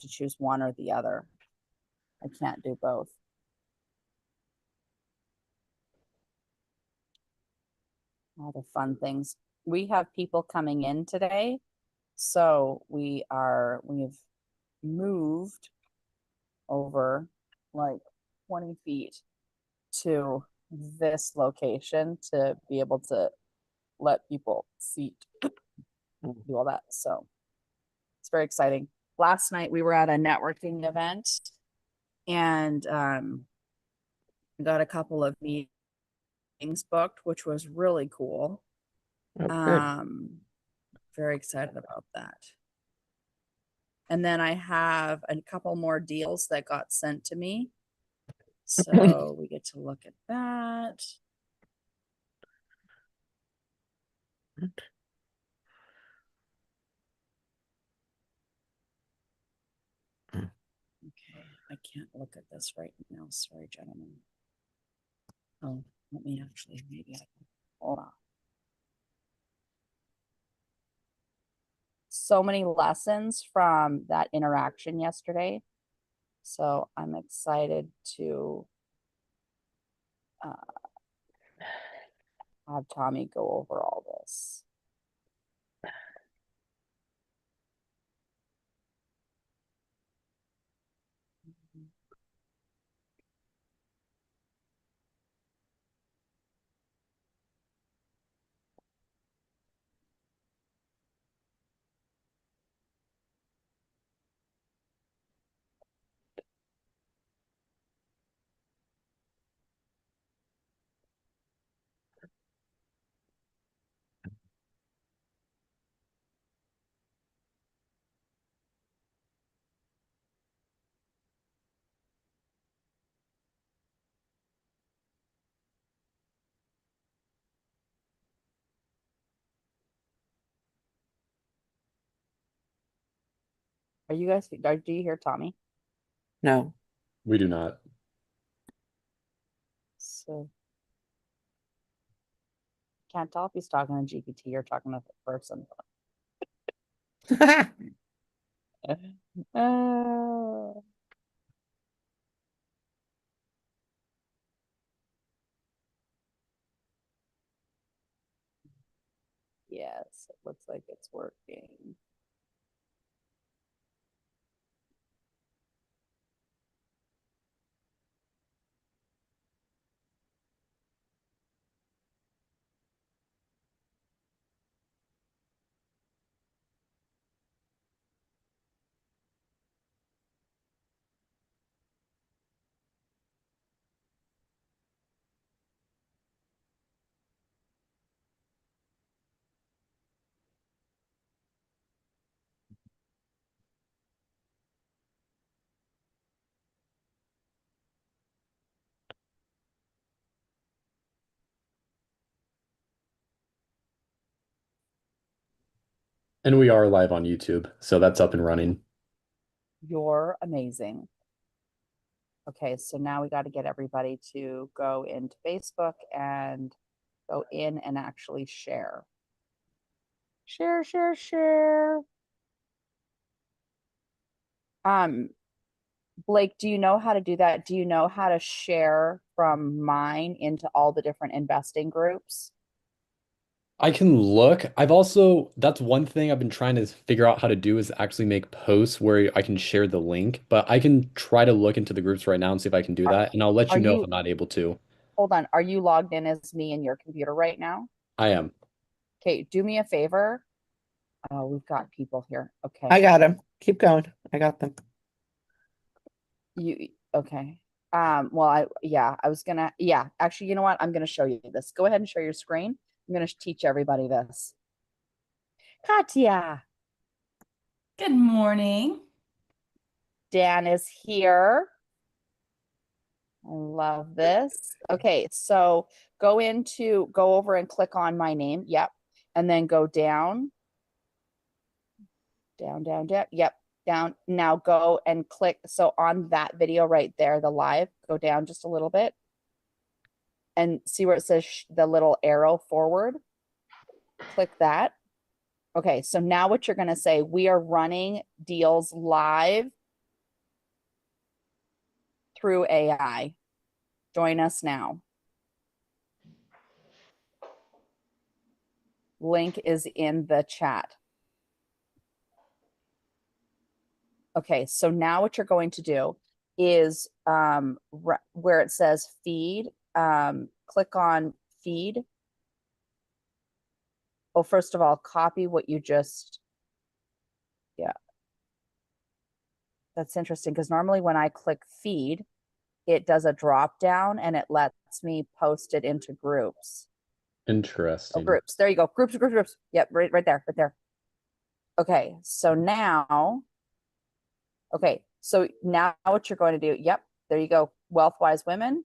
to choose one or the other. I can't do both. All the fun things. We have people coming in today. So we've moved over like 20 feet to this location to be able to let people seat, do all that. So it's very exciting. Last night we were at a networking event and got a couple of meetings booked, which was really cool. Very excited about that. And then I have a couple more deals that got sent to me. So we get to look at that. Okay, I can't look at this right now. Sorry, gentlemen. Oh, let me actually, maybe I can, hold on. So many lessons from that interaction yesterday. So I'm excited to have Tommy go over all this. Are you guys, do you hear Tommy? No. We do not. So can't tell if he's talking to GPT or talking to the person. Yes, it looks like it's working. And we are live on YouTube, so that's up and running. You're amazing. Okay, so now we got to get everybody to go into Facebook and go in and actually share. Share, share, share. Blake, do you know how to do that? Do you know how to share from mine into all the different investing groups? I can look. That's one thing I've been trying to figure out how to do is actually make posts where I can share the link, but I can try to look into the groups right now and see if I can do that, and I'll let Are you know if you, I'm not able to. hold on, are you logged in as me in your computer right now? I am. Okay, do me a favor. Oh, we've got people here. Okay. I got them. Keep going. I got them. Okay. Well, I was gonna, actually, you know what? I'm gonna show you this. Go ahead and share your screen. I'm gonna teach everybody this. Katya, Good morning. Dan is here. I love this. Okay, so go over and click on my name. Yep. And then go down. Down, down, down. Yep. Down. Now go and click. So on that video right there, the live, go down just a little bit and see where it says the little arrow forward. Click that. Okay, so now what you're going to say, we are running deals live through AI. Join us now. Link is in the chat. Okay, so now what you're going to do is where it says feed, click on feed. Well, first of all, copy what you just, yeah. That's interesting because normally when I click feed, it does a drop down and it lets me post it into groups. Oh, Interesting. groups. There you go. Groups. Yep, right there. Okay, so now, okay, so now what you're going to do, yep, there you go. Wealth-wise women.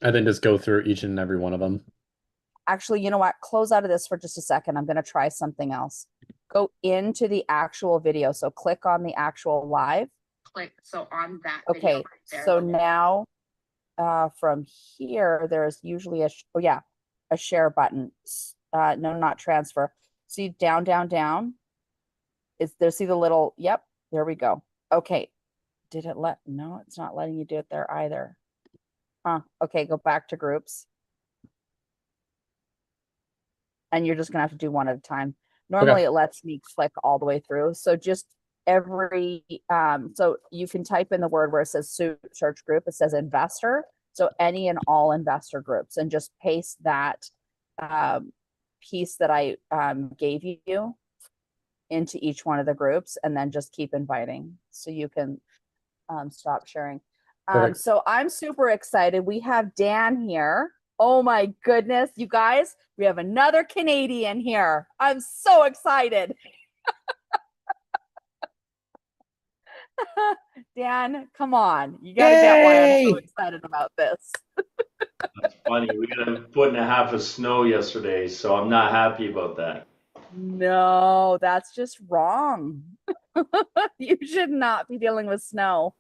And then just go through each and every one of them. Actually, you know what? Close out of this for just a second. I'm going to try something else. Go into the actual video. So click on the actual live. So on that video Okay, right there. so now from here, there's usually a share button. No, not transfer. See down. Is there, see the little, yep, there we go. Okay, did it no, it's not letting you do it there either. Okay, go back to groups. And you're just gonna have to do one at a time. Normally it lets me click all the way through. So just every, so you can type in the word where it says search group, it says investor. So any and all investor groups, and just paste that piece that I gave you into each one of the groups, and then just keep inviting so you can stop sharing. Perfect. So I'm super excited. We have Dan here. Oh my goodness, you guys, we have another Canadian here. I'm so excited. Dan, come on. You gotta get why I'm so Yay! excited about this. That's funny. We got a foot and a half of snow yesterday, so I'm not happy about that. No, that's just wrong. You should not be dealing with snow.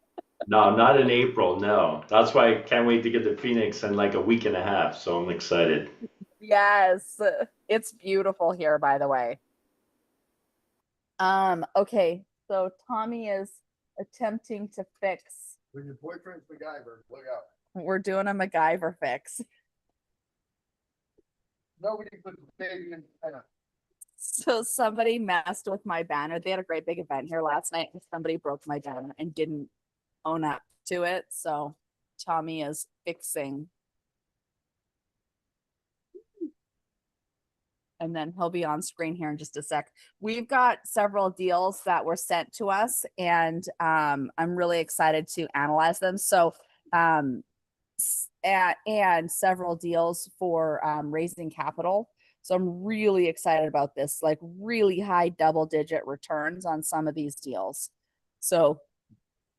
No, not in April. No, that's why I can't wait to get to Phoenix in like a week and a half. So I'm excited. Yes, it's beautiful here, by the way. Okay, so Tommy is attempting to fix. When your boyfriend's MacGyver, look out. We're doing a MacGyver fix. Nobody put the baby in. So somebody messed with my banner. They had a great big event here last night, and somebody broke my banner and didn't own up to it. So Tommy is fixing. And then he'll be on screen here in just a sec. We've got several deals that were sent to us, and I'm really excited to analyze them. So and several deals for raising capital. So I'm really excited about this, like really high double-digit returns on some of these deals. So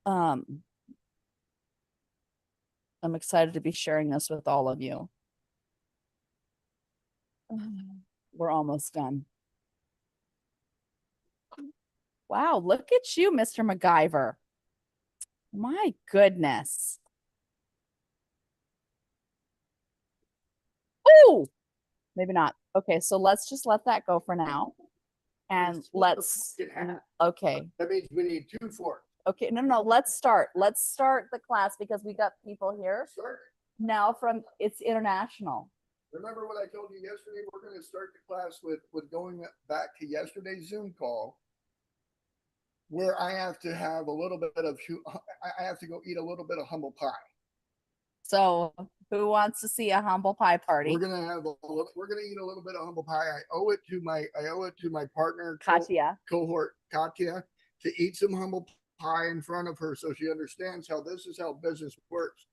I'm excited to be sharing this with all of you. We're almost done. Wow, look at you, Mr. MacGyver. My goodness. Ooh, maybe not. Okay, so let's just let that go for now. And let's, okay. That means we need 2 forks. Okay, no, let's start. Let's start the class because we got people here Start. now from, it's international. Remember what I told you yesterday? We're going to start the class with going back to yesterday's Zoom call, where I have to have a little bit of, I have to go eat a little bit of humble pie. So who wants to see a humble pie party? We're gonna have we're gonna eat a little bit of humble pie. I owe it to my partner Katya. cohort Katya to eat some humble pie in front of her so she understands how this is how business works.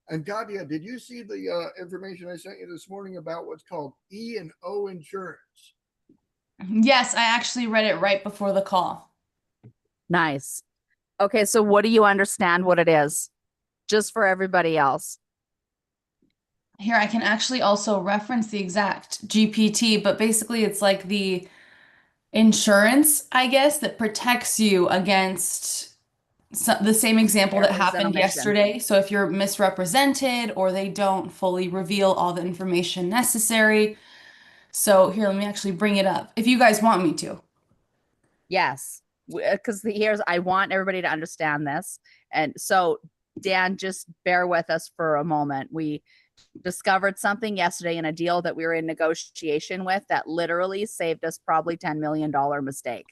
And Katya, did you see the information I sent you this morning about what's called E&O insurance? Yes, I actually read it right before the call. Nice. Okay, so what do you understand what it is? Just for everybody else. Here, I can actually also reference the exact GPT, but basically it's like the insurance, I guess, that protects you against the same example that Errors and happened omission. yesterday. So if you're misrepresented or they don't fully reveal all the information necessary. So here, let me actually bring it up if you guys want me to. Yes. because here's, I want everybody to understand this. And so Dan, just bear with us for a moment. We discovered something yesterday in a deal that we were in negotiation with that literally saved us probably $10 million mistake.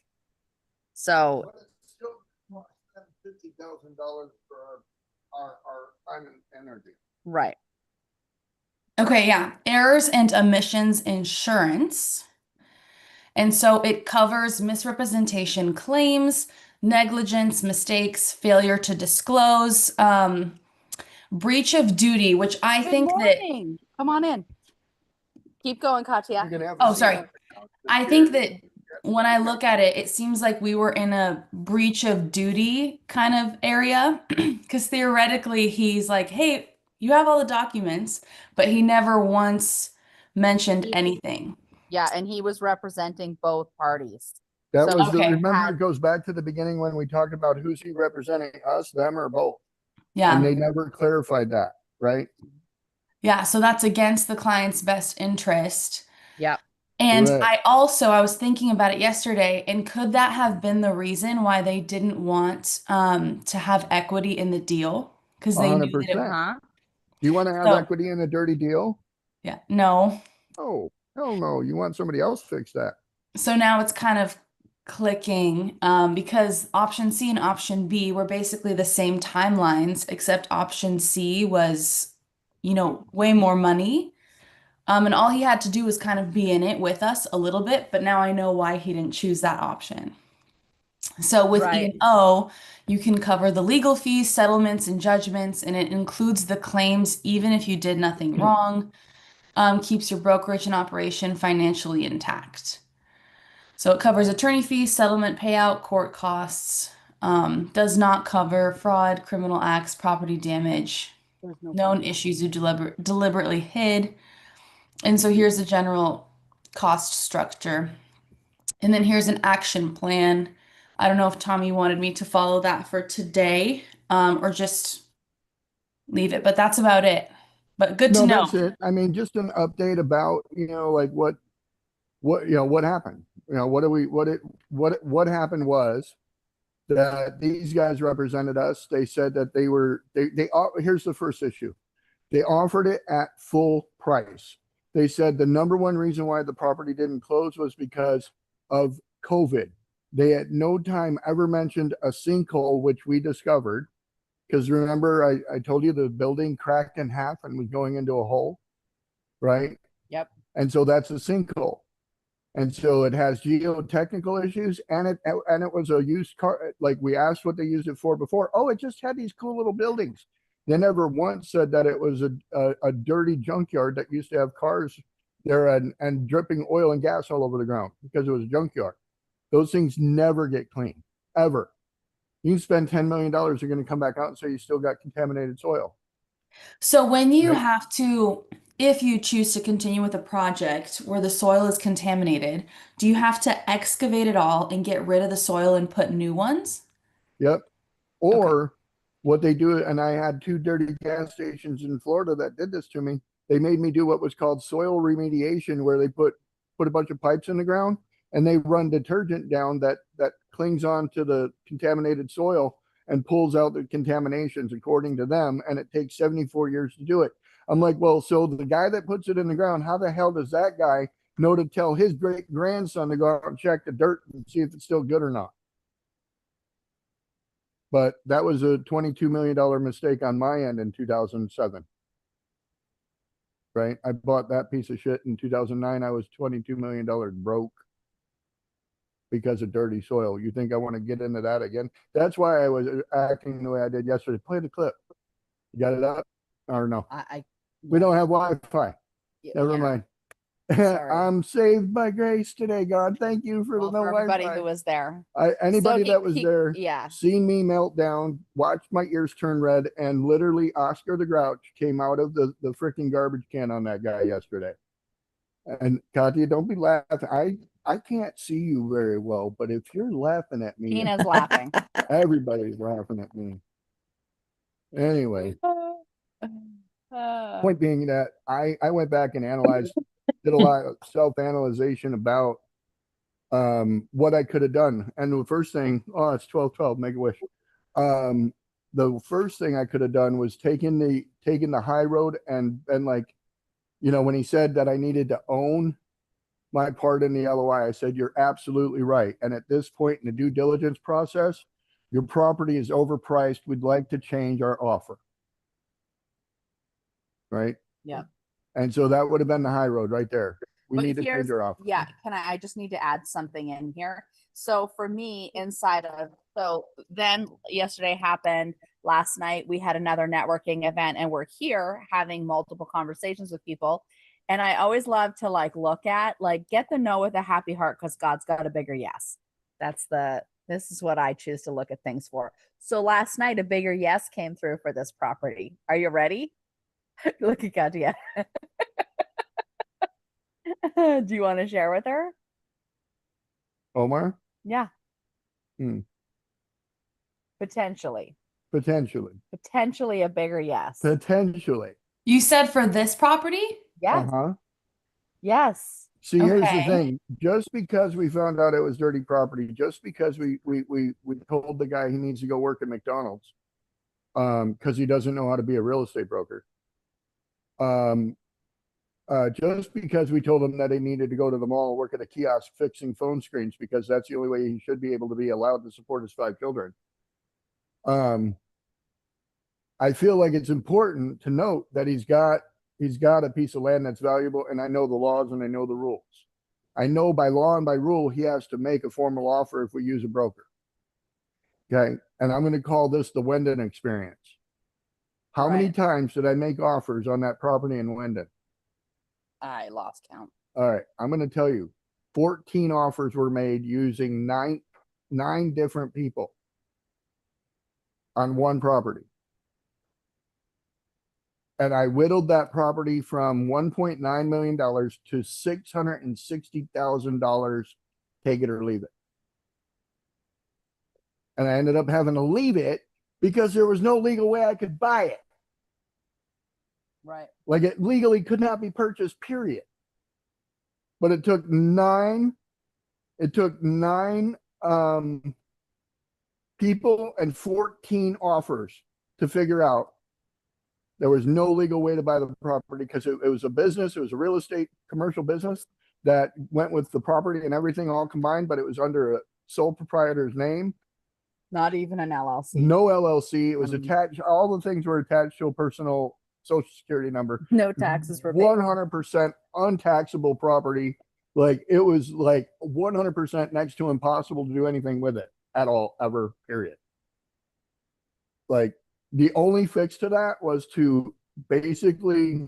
So But it's still $50,000 for our time and energy. right. Okay, yeah. Errors and omissions insurance. And so it covers misrepresentation claims, negligence, mistakes, failure to disclose, breach of duty, which I Good think that morning. Come on in. Keep going, You're Katya. gonna have a Oh, seat sorry. on the I chair. think that when I look at it, it seems like we were in a breach of duty kind of area because theoretically he's like, hey, you have all the documents, but he never once mentioned anything. Yeah, and he was representing both parties. That So was he the, Okay. remember, had- it goes back to the beginning when we talked about who's he representing, us, them, or both? And Yeah. they never clarified that, right? Yeah. So that's against the client's best interest. Yep. And Correct. I was thinking about it yesterday, and could that have been the reason why they didn't want to have equity in the deal? Because they knew that it, 100%. Huh? Do you want to have So- equity in a dirty deal? yeah, no. Oh, hell no. You want somebody else to fix that. So now it's kind of clicking because option C and option B were basically the same timelines, except option C was, way more money. And all he had to do was kind of be in it with us a little bit, but now I know why he didn't choose that option. So with Right. E&O, you can cover the legal fees, settlements, and judgments, and it includes the claims even if you did nothing wrong. Keeps your brokerage and operation financially intact. So it covers attorney fees, settlement payout, court costs. Does not cover fraud, criminal acts, property damage, There's no known issues you deliberately hid. And so here's the general cost structure. And then here's an action plan. I don't know if Tommy wanted me to follow that for today, or just leave it, but that's about it. But good to No, know. that's it. I mean, just an update about, like what happened? What happened was that these guys represented us. They said that here's the first issue. They offered it at full price. They said the number one reason why the property didn't close was because of COVID. They at no time ever mentioned a sinkhole, which we discovered. Because remember, I told you the building cracked in half and was going into a hole, right? Yep. And so that's a sinkhole. And so it has geotechnical issues, and it was a used car. Like we asked what they used it for before. Oh, it just had these cool little buildings. They never once said that it was a dirty junkyard that used to have cars there and dripping oil and gas all over the ground because it was a junkyard. Those things never get cleaned, ever. You can spend $10 million, you're going to come back out and say you still got contaminated soil. So when you Right. have to, if you choose to continue with a project where the soil is contaminated, do you have to excavate it all and get rid of the soil and put new ones? Yep. Or what they do, and I had 2 dirty gas stations in Florida that did this to me. They made me do what was called soil remediation, where they put a bunch of pipes in the ground and they run detergent down that clings on to the contaminated soil and pulls out the contaminations according to them. And it takes 74 years to do it. I'm like, well, so the guy that puts it in the ground, how the hell does that guy know to tell his great grandson to go out and check the dirt and see if it's still good or not? But that was a $22 million mistake on my end in 2007. Right? I bought that piece of shit in 2009. I was $22 million broke because of dirty soil. You think I want to get into that again? That's why I was acting the way I did yesterday. Play the clip. You got it up? Or no? We don't have Wi-Fi. Never mind. Sorry. I'm saved by grace today, God. Thank you for Well, the no for everybody Wi-Fi. who was there. Anybody So that was there, Yeah. seen me melt down, watched my ears turn red, and literally Oscar the Grouch came out of the freaking garbage can on that guy yesterday. And Katya, don't be laughing. I can't see you very well, but if you're laughing at me, Tina's laughing. everybody's laughing at me. Anyway, point being that I went back and analyzed, did a lot of self-analyzation about what I could have done. And the first thing, oh, it's 1212, make a wish. The first thing I could have done was taking the high road and like, you know, when he said that I needed to own my part in the LOI, I said, you're absolutely right. And at this point in the due diligence process, your property is overpriced. We'd like to change our offer. Right? Yeah. And so that would have been the high road right there. We But need to here's- change our offer. Yeah, I just need to add something in here. So for me, so then yesterday happened, last night we had another networking event and we're here having multiple conversations with people. And I always love to like look at, like, get the no with a happy heart because God's got a bigger yes. This is what I choose to look at things for. So last night, a bigger yes came through for this property. Are you ready? Look at Katia. Do you want to share with her? Omar? Yeah. Hmm. Potentially Potentially. a bigger yes. Potentially. You said for this property? Yes. Uh-huh. Yes. See, here's the Okay. thing. Just because we found out it was dirty property, just because we told the guy he needs to go work at McDonald's, because he doesn't know how to be a real estate broker. Just because we told him that he needed to go to the mall, work at a kiosk fixing phone screens, because that's the only way he should be able to be allowed to support his 5 children. I feel like it's important to note that he's got a piece of land that's valuable, and I know the laws and I know the rules. I know by law and by rule, he has to make a formal offer if we use a broker. Okay. And I'm going to call this the Wendon experience. How many Right. times did I make offers on that property in Wendon? I lost count. All right. I'm going to tell you 14 offers were made using nine different people on one property. And I whittled that property from $1.9 million to $660,000, take it or leave it. And I ended up having to leave it because there was no legal way I could buy it. Right. Like, it legally could not be purchased, period. But it took nine people and 14 offers to figure out there was no legal way to buy the property, because it was a business. It was a real estate commercial business that went with the property and everything all combined, but it was under a sole proprietor's name. Not even an LLC. No LLC. It was Mm. attached. All the things were attached to a personal social security number. No taxes for 100% untaxable property. Like, it was like 100% next to impossible to do anything with it at all, ever, period. Like, the only fix to that was to basically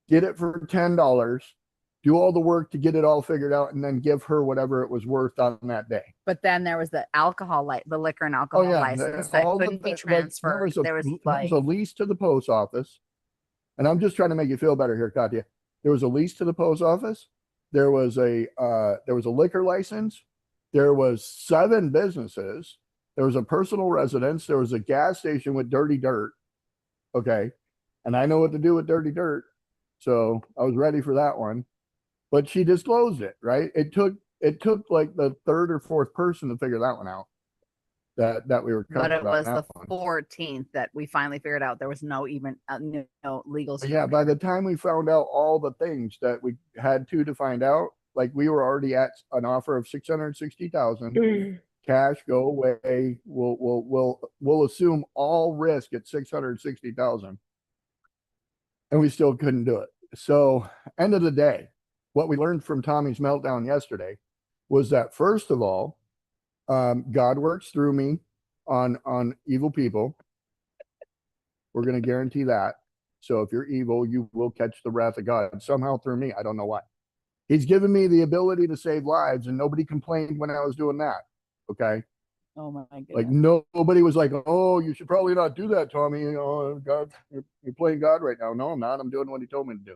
get it for $10, do all the work to get it all figured out, and then give her whatever it was worth on that day. But then there was the the liquor and Oh alcohol yeah, license that all the couldn't be like, transferred. There was like, a lease to the post office, and I'm just trying to make you feel better here, Katya. There was a lease to the post office. There was a liquor license. There was 7 businesses. There was a personal residence. There was a gas station with dirty dirt. Okay. And I know what to do with dirty dirt. So I was ready for that one. But she disclosed it, right? It took like the 3rd or 4th person to figure that one out. That we were but it covered on was that the one. 14th that we finally figured out there was no even no legal. But yeah, by the time we found out all the things that we had to find out, like, we were already at an offer of 660,000. Cash, go away. We'll assume all risk at 660,000, and we still couldn't do it. So, end of the day, what we learned from Tommy's meltdown yesterday was that, first of all, God works through me on evil people. We're going to guarantee that. So if you're evil, you will catch the wrath of God somehow through me. I don't know why. He's given me the ability to save lives, and nobody complained when I was doing that. Okay. Oh my goodness. Like, nobody was like, "Oh, you should probably not do that, Tommy. You know, God, you're playing God right now." No, I'm not. I'm doing what he told me to do.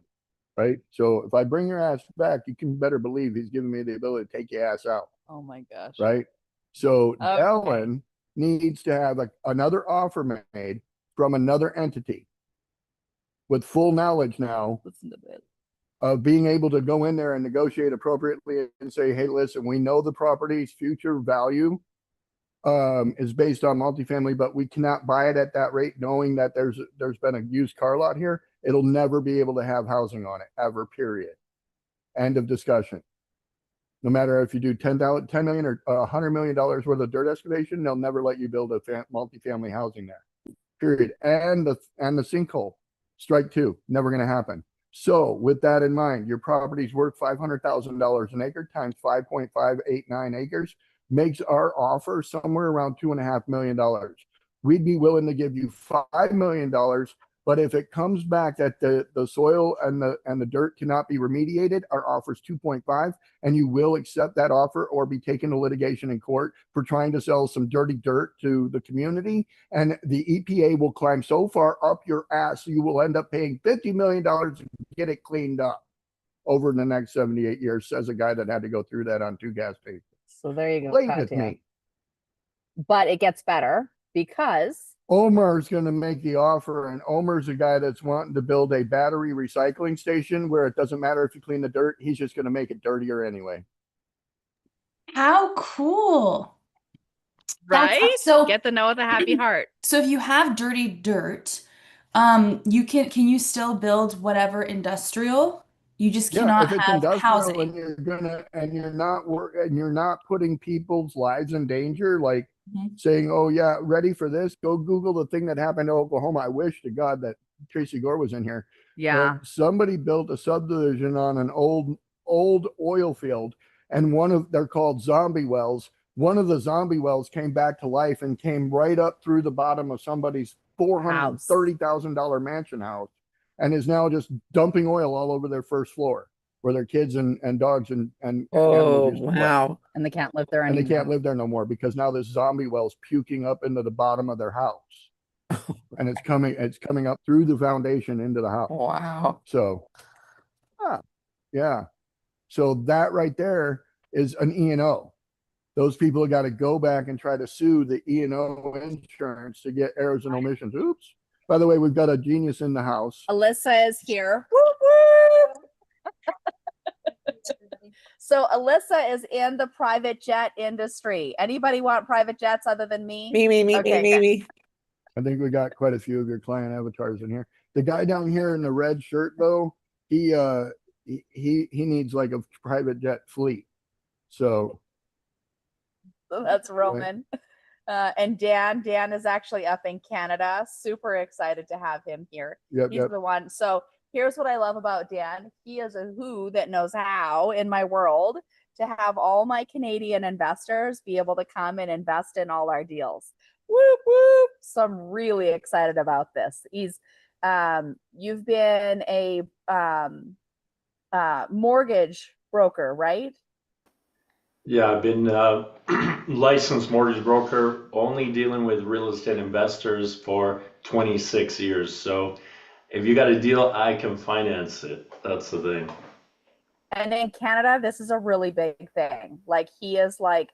Right. So if I bring your ass back, you can better believe he's giving me the ability to take your ass out. Oh my gosh. Right. So Okay. Ellen needs to have another offer made from another entity with full knowledge now Listen to this. of being able to go in there and negotiate appropriately and say, hey, listen, we know the property's future value is based on multifamily, but we cannot buy it at that rate, knowing that there's been a used car lot here. It'll never be able to have housing on it ever, period. End of discussion. No matter if you do 10 million or $100 million worth of dirt excavation, they'll never let you build a multifamily housing there, period. And the sinkhole, strike two, never going to happen. So with that in mind, your property's worth $500,000 an acre times 5.589 acres makes our offer somewhere around $2.5 million. We'd be willing to give you $5 million, but if it comes back that the soil and the dirt cannot be remediated, our offer is 2.5, and you will accept that offer or be taken to litigation in court for trying to sell some dirty dirt to the community. And the EPA will climb so far up your ass, you will end up paying $50 million to get it cleaned up over the next 78 years, says a guy that had to go through that on 2 gas papers. So there you go, Play with Katya. me. But it gets better because Omar's going to make the offer, and Omar's a guy that's wanting to build a battery recycling station where it doesn't matter if you clean the dirt, he's just going to make it dirtier anyway. How cool. right? So Get the know with a happy heart. So if you have dirty dirt, you can you still build whatever industrial? You just cannot if it's have industrial housing. and you're not putting people's lives in danger, like Mhm. saying, oh yeah, ready for this? Go Google the thing that happened in Oklahoma. I wish to God that Tracy Gore was in here. Yeah. But somebody built a subdivision on an old oil field, and they're called zombie wells. One of the zombie wells came back to life and came right up through the bottom of somebody's $430,000 mansion house, and is now just dumping oil all over their first floor where their kids and dogs and Oh, animals used to play. wow. And they can't live there And anymore. they can't live there no more because now this zombie well's puking up into the bottom of their house. And it's coming up through the foundation into the house. Wow. So, yeah. So that right there is an E&O. Those people have got to go back and try to sue the E&O insurance to get errors and omissions. Oops. By the way, we've got a genius in the house. Alyssa is here. Whoop, whoop. So Alyssa is in the private jet industry. Anybody want private jets other than me? Me. Okay, I think we got quite a few of your client avatars in here. The guy down here in the red shirt, though, he needs like a private jet fleet. So So that's Roman. And Dan is actually up in Canada. Super excited to have him here. yep. He's the one. So here's what I love about Dan. He is a who that knows how in my world to have all my Canadian investors be able to come and invest in all our deals. Whoop, whoop. So I'm really excited about this. You've been a mortgage broker, right? Yeah, I've been licensed mortgage broker, only dealing with real estate investors for 26 years. So if you got a deal, I can finance it. That's the thing. And in Canada, this is a really big thing. Like he is like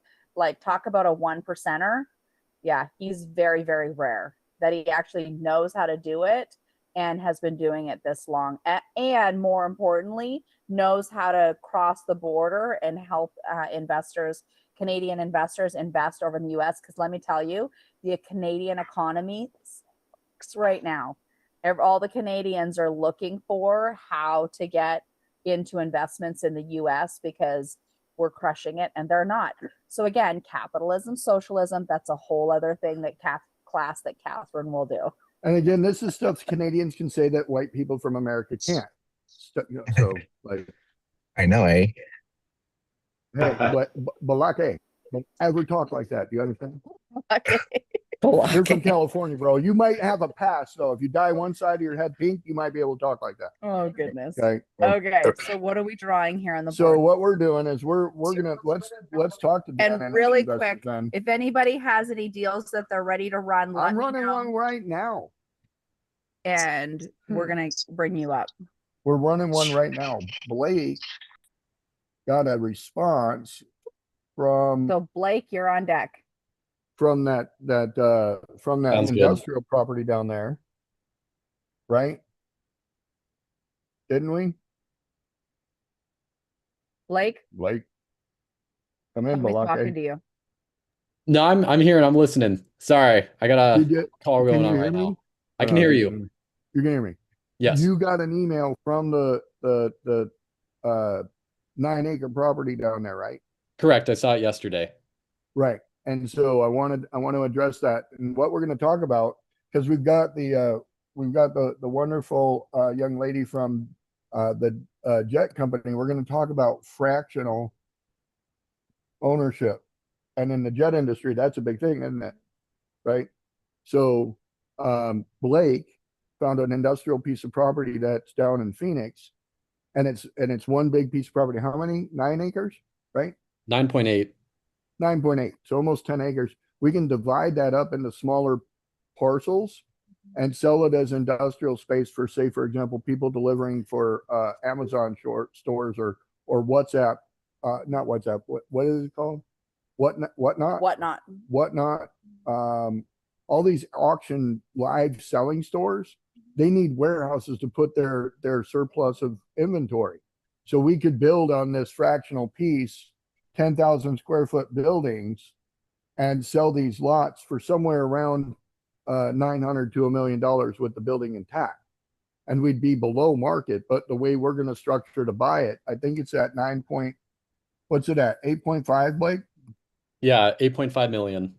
talk about a 1%er. Yeah, he's very, very rare that he actually knows how to do it and has been doing it this long. And more importantly, knows how to cross the border and help Canadian investors invest over in the US. Because let me tell you, the Canadian economy sucks right now. All the Canadians are looking for how to get into investments in the US because we're crushing it and they're not. So again, capitalism, socialism, that's a whole other thing that class that Catherine will do. And again, this is stuff Canadians can say that white people from America can't. So like, I know, eh? hey, but Balake, don't ever talk like that. Do you understand? Okay. You're from California, bro. You might have a pass though. If you dye one side of your head pink, you might be able to talk like that. Oh goodness. Okay. Okay. So what are we drawing here on the So board? what we're doing is we're gonna let's talk to Dan And really investors quick, then. if anybody has any deals that they're ready to run, let I'm me running know, one right now. and we're gonna bring you up. We're running one right now. Blake got a response from So Blake, you're on deck. that Sounds good. industrial property down there. Right? Didn't we? Blake, Blake. Come in, somebody's talking Balake. to you. No, I'm here and I'm listening. Sorry, I got a Did you, call can going you on hear right me? now. I can hear you you. can- You can hear me. Yes, You got an email from the 9 acre property down there, right? correct. I saw it yesterday. Right. And so I want to address that and what we're going to talk about, because we've got the wonderful young lady from the jet company. We're going to talk about fractional ownership. And in the jet industry, that's a big thing, isn't it? Right. So Blake found an industrial piece of property that's down in Phoenix, and it's one big piece of property. How many? 9 acres, right? 9.8. 9.8, so almost 10 acres. We can divide that up into smaller parcels and sell it as industrial space for, say, for example, people delivering for Amazon stores or WhatsApp, not WhatsApp. What is it called? Whatnot. Whatnot. All these auction live selling stores, they need warehouses to put their surplus of inventory. So we could build on this fractional piece 10,000 square foot buildings and sell these lots for somewhere around $900 to $1 million with the building intact. And we'd be below market, but the way we're going to structure to buy it, I think it's at what's it at? 8.5, Blake? Yeah, 8.5 million.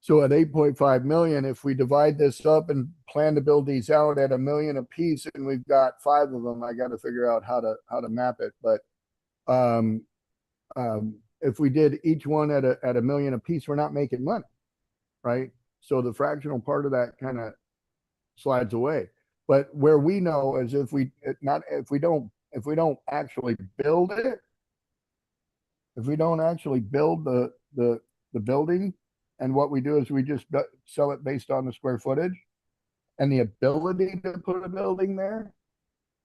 So at 8.5 million, if we divide this up and plan to build these out at $1 million a piece, and we've got 5 of them, I got to figure out how to map it. But if we did each one at $1 million a piece, we're not making money, right? So the fractional part of that kind of slides away. But where we know is if we don't actually build it, if we don't actually build the building, and what we do is we just sell it based on the square footage and the ability to put a building there,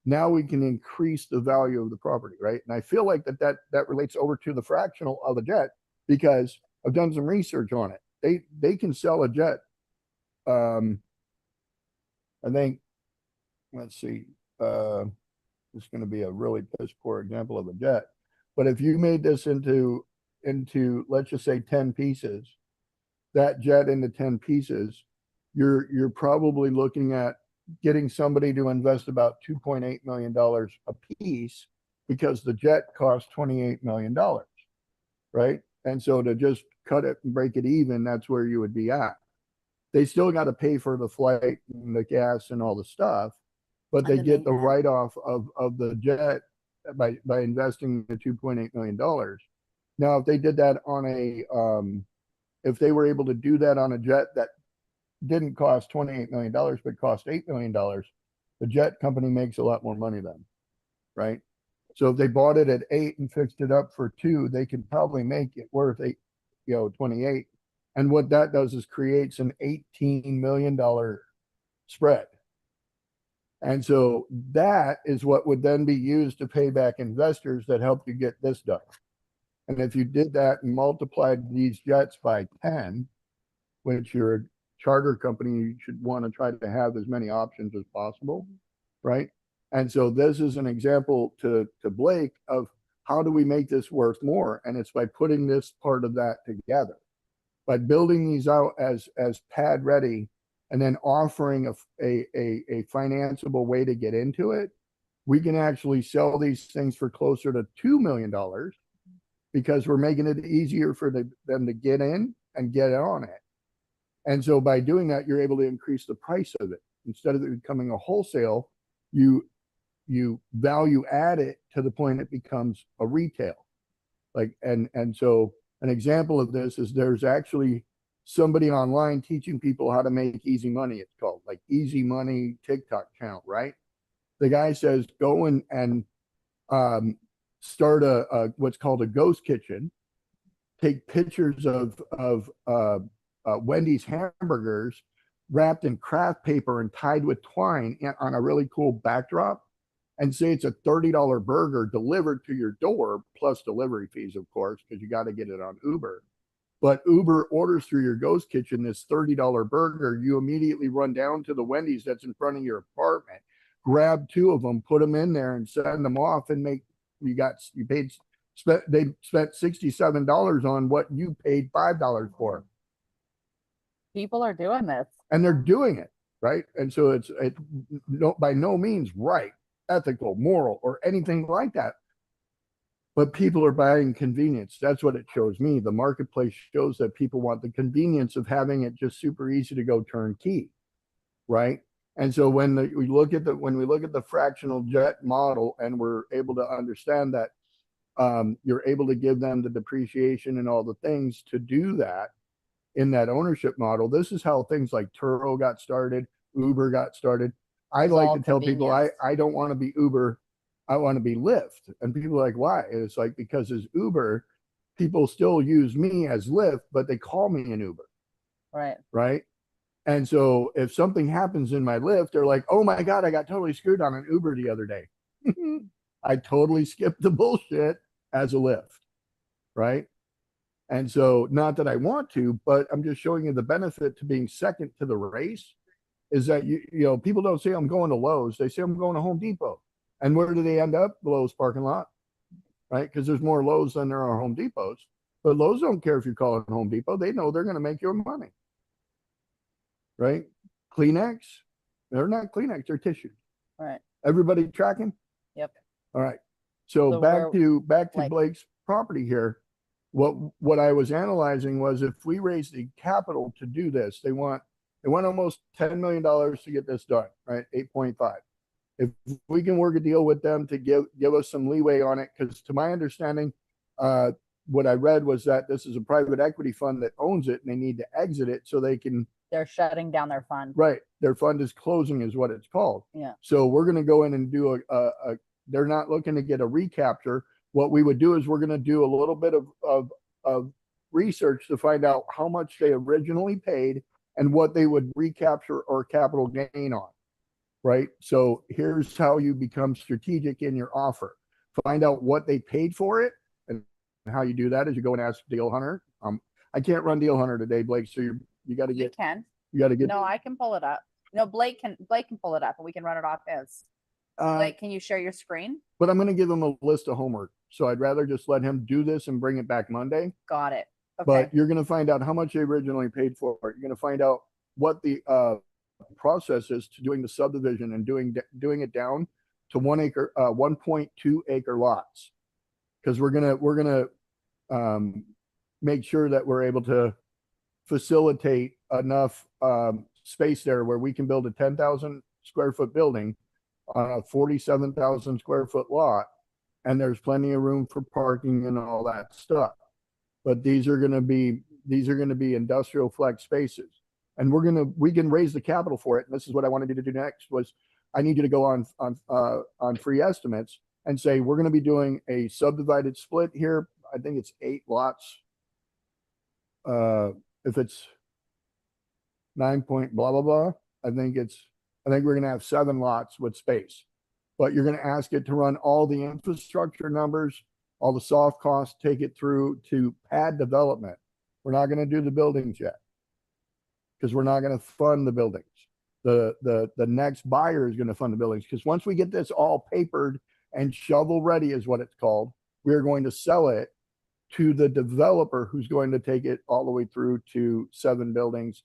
now we can increase the value of the property, right? And I feel like that relates over to the fractional of a jet, because I've done some research on it. They can sell a jet. I think, let's see, it's going to be a really piss poor example of a jet, but if you made this into let's just say 10 pieces, that jet into 10 pieces, you're probably looking at getting somebody to invest about $2.8 million a piece, because the jet costs $28 million, right? And so to just cut it and break it even, that's where you would be at. They still got to pay for the flight and the gas and all the stuff, but they And the get the maintenance. write-off of the jet by investing the $2.8 million. Now, if they did that on if they were able to do that on a jet that didn't cost $28 million, but cost $8 million, the jet company makes a lot more money then, right? So if they bought it at 8 and fixed it up for 2, they could probably make it worth 28. And what that does is creates an $18 million spread. And so that is what would then be used to pay back investors that helped you get this done. And if you did that and multiplied these jets by 10, which you're a charter company, you should want to try to have as many options as possible, right? And so this is an example to Blake of how do we make this worth more? And it's by putting this part of that together, by building these out as pad ready, and then offering a financeable way to get into it. We can actually sell these things for closer to $2 million, because we're making it easier for them to get in and get on it. And so by doing that, you're able to increase the price of it. Instead of it becoming a wholesale, you value add it to the point it becomes a retail. And so an example of this is there's actually somebody online teaching people how to make easy money. It's called like Easy Money TikTok channel, right? The guy says, go and start a what's called a ghost kitchen, take pictures of Wendy's hamburgers wrapped in craft paper and tied with twine on a really cool backdrop, and say it's a $30 burger delivered to your door, plus delivery fees, of course, because you got to get it on Uber. But Uber orders through your ghost kitchen this $30 burger. You immediately run down to the Wendy's that's in front of your apartment, grab 2 of them, put them in there, and send them off, and you paid They spent $67 on what you paid $5 for, People are doing this. and they're doing it, right? And so it's no, by no means right, ethical, moral, or anything like that. But people are buying convenience. That's what it shows me. The marketplace shows that people want the convenience of having it just super easy to go turnkey, right? And so when we look at the fractional jet model, and we're able to understand that you're able to give them the depreciation and all the things to do that in that ownership model. This is how things like Turo got started, Uber got started. I It's like all to tell people convenience. I don't want to be Uber. I want to be Lyft. And people are like, why? And it's like, because as Uber, people still use me as Lyft, but they call me an Uber, Right. right? And so if something happens in my Lyft, they're like, oh my God, I got totally screwed on an Uber the other day. I totally skipped the bullshit as a Lyft, right? And so, not that I want to, but I'm just showing you the benefit to being second to the race is that you know, people don't say I'm going to Lowe's, they say I'm going to Home Depot. And where do they end up? The Lowe's parking lot, right? Because there's more Lowe's than there are Home Depots. But Lowe's don't care if you call it Home Depot. They know they're going to make your money, right? Kleenex, they're not Kleenex, they're tissue. Right. Everybody tracking? Yep. All right. So So back to like- Blake's property here. What I was analyzing was, if we raise the capital to do this, they want almost $10 million to get this done, right? 8.5. If we can work a deal with them to give us some leeway on it, because to my understanding, what I read was that this is a private equity fund that owns it, and they need to exit it so they can, They're shutting down their fund. right, their fund is closing is what it's called. Yeah. So we're going to go in and do they're not looking to get a recapture. What we would do is we're going to do a little bit of research to find out how much they originally paid and what they would recapture or capital gain on. Right. So here's how you become strategic in your offer. Find out what they paid for it. And how you do that is you go and ask Deal Hunter. I can't run Deal Hunter today, Blake. So you got to You get, can. you got to get, No, I can pull it up. No, Blake can pull it up and we can run it off his. Blake, can you share your screen? but I'm going to give him a list of homework. So I'd rather just let him do this and bring it back Monday. Got it. Okay. But you're going to find out how much they originally paid for it. You're going to find out what the process is to doing the subdivision and doing it down to 1.2 acre lots. Because we're gonna make sure that we're able to facilitate enough space there where we can build a 10,000 square foot building on a 47,000 square foot lot, and there's plenty of room for parking and all that stuff. But these are going to be industrial flex spaces, and we can raise the capital for it. And this is what I wanted you to do next was, I need you to go on free estimates and say, we're going to be doing a subdivided split here. I think it's 8 lots. If it's 9 point blah, blah, blah, I think we're going to have 7 lots with space, but you're going to ask it to run all the infrastructure numbers, all the soft costs, take it through to pad development. We're not going to do the buildings yet because we're not going to fund the buildings. The next buyer is going to fund the buildings, because once we get this all papered and shovel ready is what it's called, we're going to sell it to the developer who's going to take it all the way through to 7 buildings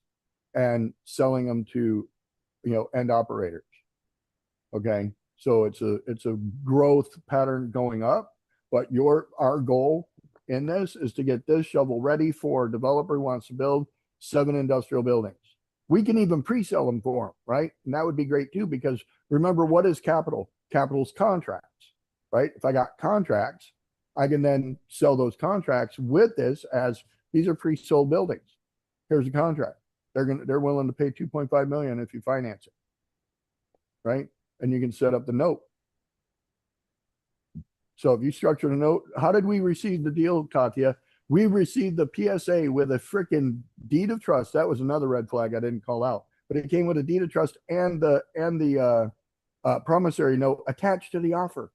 and selling them to, end operators. Okay. So it's a growth pattern going up, but our goal in this is to get this shovel ready for a developer who wants to build 7 industrial buildings. We can even pre-sell them for them, right? And that would be great too, because remember, what is capital? Capital's contracts, right? If I got contracts, I can then sell those contracts with this as these are pre-sold buildings. Here's a contract. They're willing to pay 2.5 million if you finance it, right? And you can set up the note. So if you structure the note, how did we receive the deal, Katya? We received the PSA with a freaking deed of trust. That was another red flag I didn't call out, but it came with a deed of trust and the promissory note attached to the offer.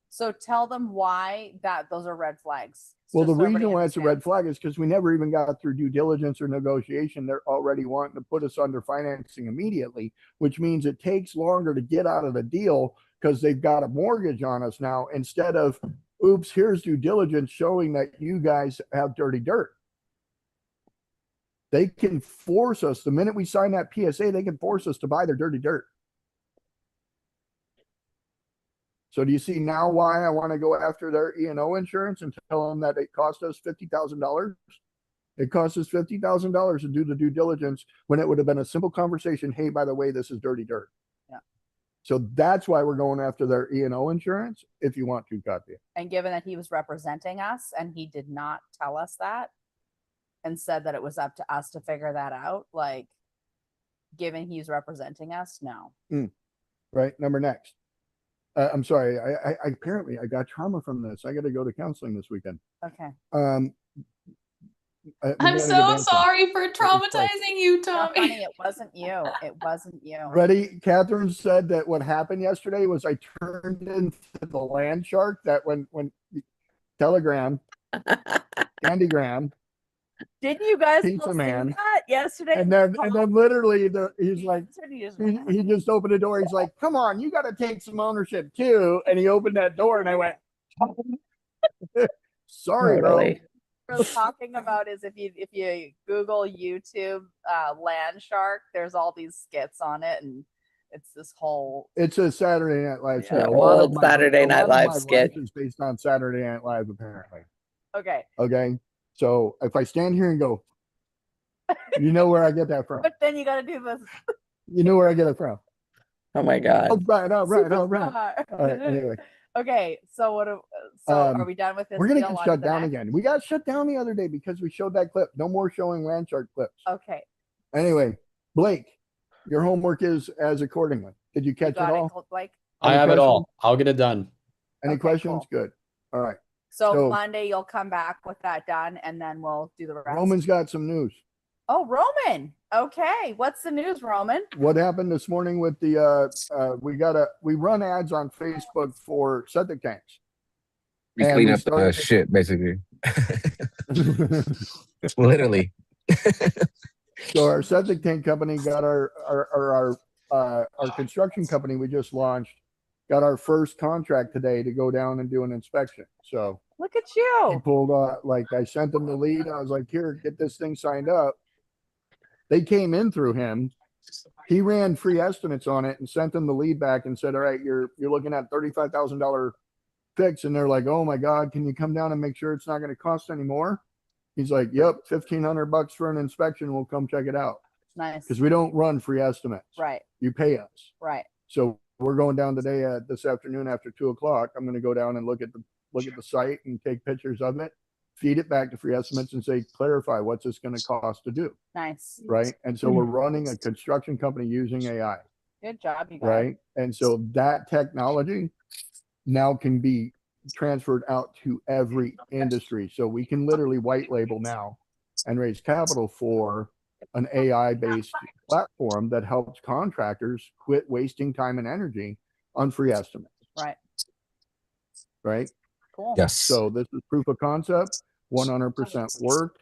So tell them why those are red flags. Well, the just so everybody reason why it's a red understands. flag is because we never even got through due diligence or negotiation. They're already wanting to put us under financing immediately, which means it takes longer to get out of the deal because they've got a mortgage on us now instead of oops, here's due diligence showing that you guys have dirty dirt. They can force us, the minute we sign that PSA, they can force us to buy their dirty dirt. So do you see now why I want to go after their E&O insurance and tell them that it cost us $50,000? It cost us $50,000 to do the due diligence when it would have been a simple conversation. Hey, by the way, this is dirty dirt. Yeah. So that's why we're going after their E&O insurance. If you want to, Katya. And given that he was representing us and he did not tell us that and said that it was up to us to figure that out, like, given he's representing us, no. Right. Number next. I'm sorry. I apparently I got trauma from this. I got to go to counseling this weekend. Okay. I'm so sorry for traumatizing you, No, Tommy. honey, it wasn't you. It wasn't you. Ready? Catherine said that what happened yesterday was I turned into the land shark that when Telegram, Candygram, Didn't you guys Pizza all see Man. that yesterday? and then literally he's like, He just- he just opened the door. He's like, come on, you got to take some ownership too. And he opened that door and I went, sorry, bro. Totally. What we're talking about is if you Google YouTube land shark, there's all these skits on it, and it's this whole It's a Saturday Night Live Yeah. skit. A An lot of old my- Saturday a lot Night of Live my skit. life is based on Saturday Night Live, apparently. okay. Okay. So if I stand here and go, you know where I get that from. But then you got to do this. You know where I get it from. Oh my God. All right, all right, all right. superstar. All right, anyway. Okay, so are we done with this? We're gonna deal? get On shut the down next? again. We got shut down the other day because we showed that clip. No more showing land shark clips. Okay. Anyway, Blake, your homework is as accordingly. Did you You catch it got all? it, Blake? I Any have it questions? all. I'll get it done. Any Okay, questions? cool. Good. All right. So So- Monday you'll come back with that done, and then we'll do the rest. Roman's got some news. Oh, Roman. Okay, what's the news, Roman? What happened this morning with the we run ads on Facebook for septic tanks. We And clean we up the started- shit, basically. Literally. So our septic tank company got our construction company we just launched got our first contract today to go down and do an inspection. So Look at he you. pulled like I sent them the lead. I was like, here, get this thing signed up. They came in through him. He ran free estimates on it and sent them the lead back and said, all right, you're looking at $35,000 fix. And they're like, oh my God, can you come down and make sure it's not going to cost any more? He's like, yep, $1,500 for an inspection. We'll come check it out. Nice. Because we don't run free estimates. Right, You pay us. right. So we're going down today this afternoon after 2:00. I'm going to go down and look at the site and take pictures of it, feed it back to free estimates and say, clarify what's this going to cost to do. Nice. Right. And so we're running a construction company using AI. Good job, you guys. Right. And so that technology now can be transferred out to every industry. So we can literally white label now and raise capital for an AI based platform that helps contractors quit wasting time and energy on free estimates. Right. Right. Cool. Yes. So this is proof of concept, 100% work.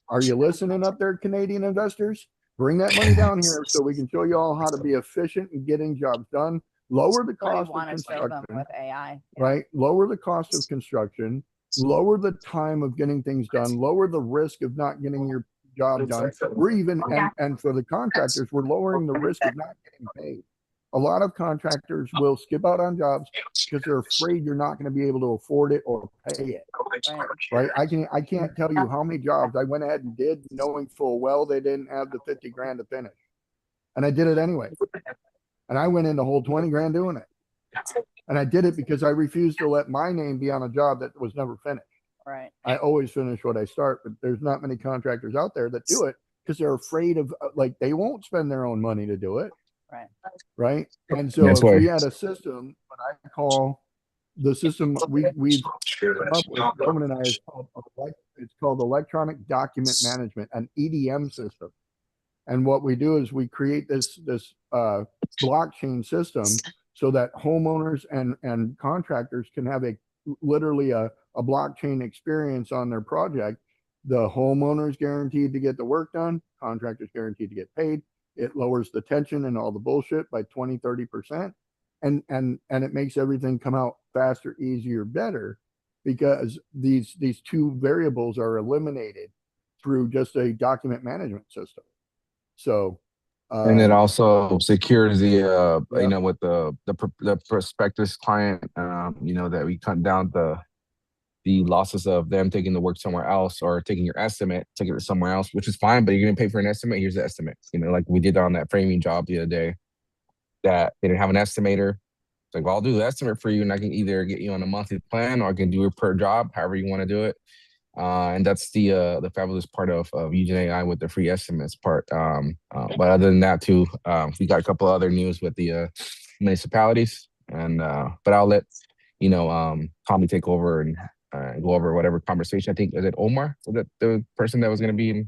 Are you listening up there, Canadian investors? Bring that money down here so we can show you all how to be efficient in getting jobs done. Lower the What do you cost of want to show them construction, with AI? right? Lower the cost of construction, lower the time of getting things done, lower the risk of not getting your job done. We're even, and for the contractors, we're lowering the risk of not getting paid. A lot of contractors will skip out on jobs because they're afraid you're not going to be able to afford it or pay it. Right. Right? I can't tell you how many jobs I went ahead and did knowing full well they didn't have the 50 grand to finish. And I did it anyway. And I went in the whole 20 grand doing it. And I did it because I refused to let my name be on a job that was never finished. Right. I always finish what I start, but there's not many contractors out there that do it because they're afraid of like they won't spend their own money to do it. Right. Right. And so That's if we why. had a system, what I call the system we've come up with, Roman and I, is called, it's called electronic document management, an EDM system. And what we do is we create this blockchain system so that homeowners and contractors can have literally a blockchain experience on their project. The homeowner's guaranteed to get the work done, contractors guaranteed to get paid. It lowers the tension and all the bullshit by 20-30%. And it makes everything come out faster, easier, better. because these two variables are eliminated through just a document management system. So, And it also secures the Yeah. you know, with the prospectus client, you know, that we cut down the losses of them taking the work somewhere else or taking your estimate, taking it somewhere else, which is fine, but you're gonna pay for an estimate. Here's the estimate. You know, like we did on that framing job the other day, that they didn't have an estimator. It's like, well, I'll do the estimate for you, and I can either get you on a monthly plan or I can do it per job, however you want to do it. And that's the fabulous part of using AI with the free estimates part. But other than that, too, we got a couple other news with the municipalities, and but I'll let you know, Tommy take over and go over whatever conversation. I think, is it Omar? Was that the person that was going to be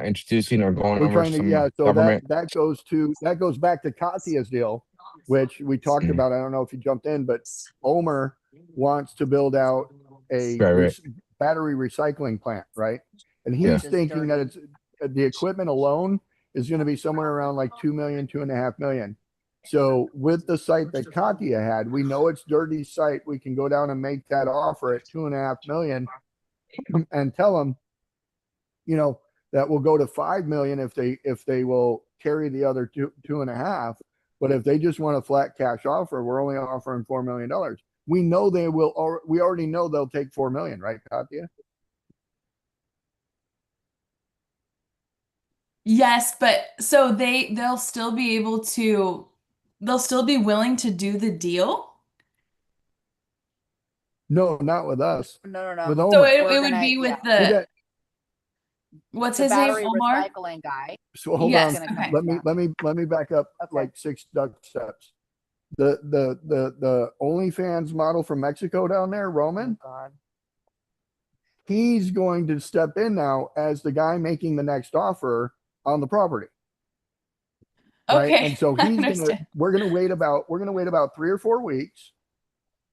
introducing or going we're over trying to, some yeah, so government? that goes back to Katya's deal, which we talked Mm. about. I don't know if you jumped in, but Omer wants to build out a Right. battery recycling plant, right? And Yeah. he's thinking that it's the equipment alone is going to be somewhere around like 2 million, 2.5 million. So with the site that Katya had, we know it's dirty site. We can go down and make that offer at 2.5 million and tell them, you know, that will go to 5 million if they will carry the other 2.5. But if they just want a flat cash offer, we're only offering $4 million. We know they will. We already know they'll take 4 million, right, Katya? Yes, but so they'll still be able to, they'll still be willing to do the deal. No, not with us. No, no, With no. So Omer. it We're would gonna- be with yeah. See the, that? what's The his name, battery Omar? recycling guy. So hold Yes, on. okay. Let me back up Okay. like 6 duck steps. The OnlyFans model from Mexico down there, Roman, Oh, God. he's going to step in now as the guy making the next offer on the property. Right. Okay, And so I he's gonna understand. we're gonna wait about 3 or 4 weeks.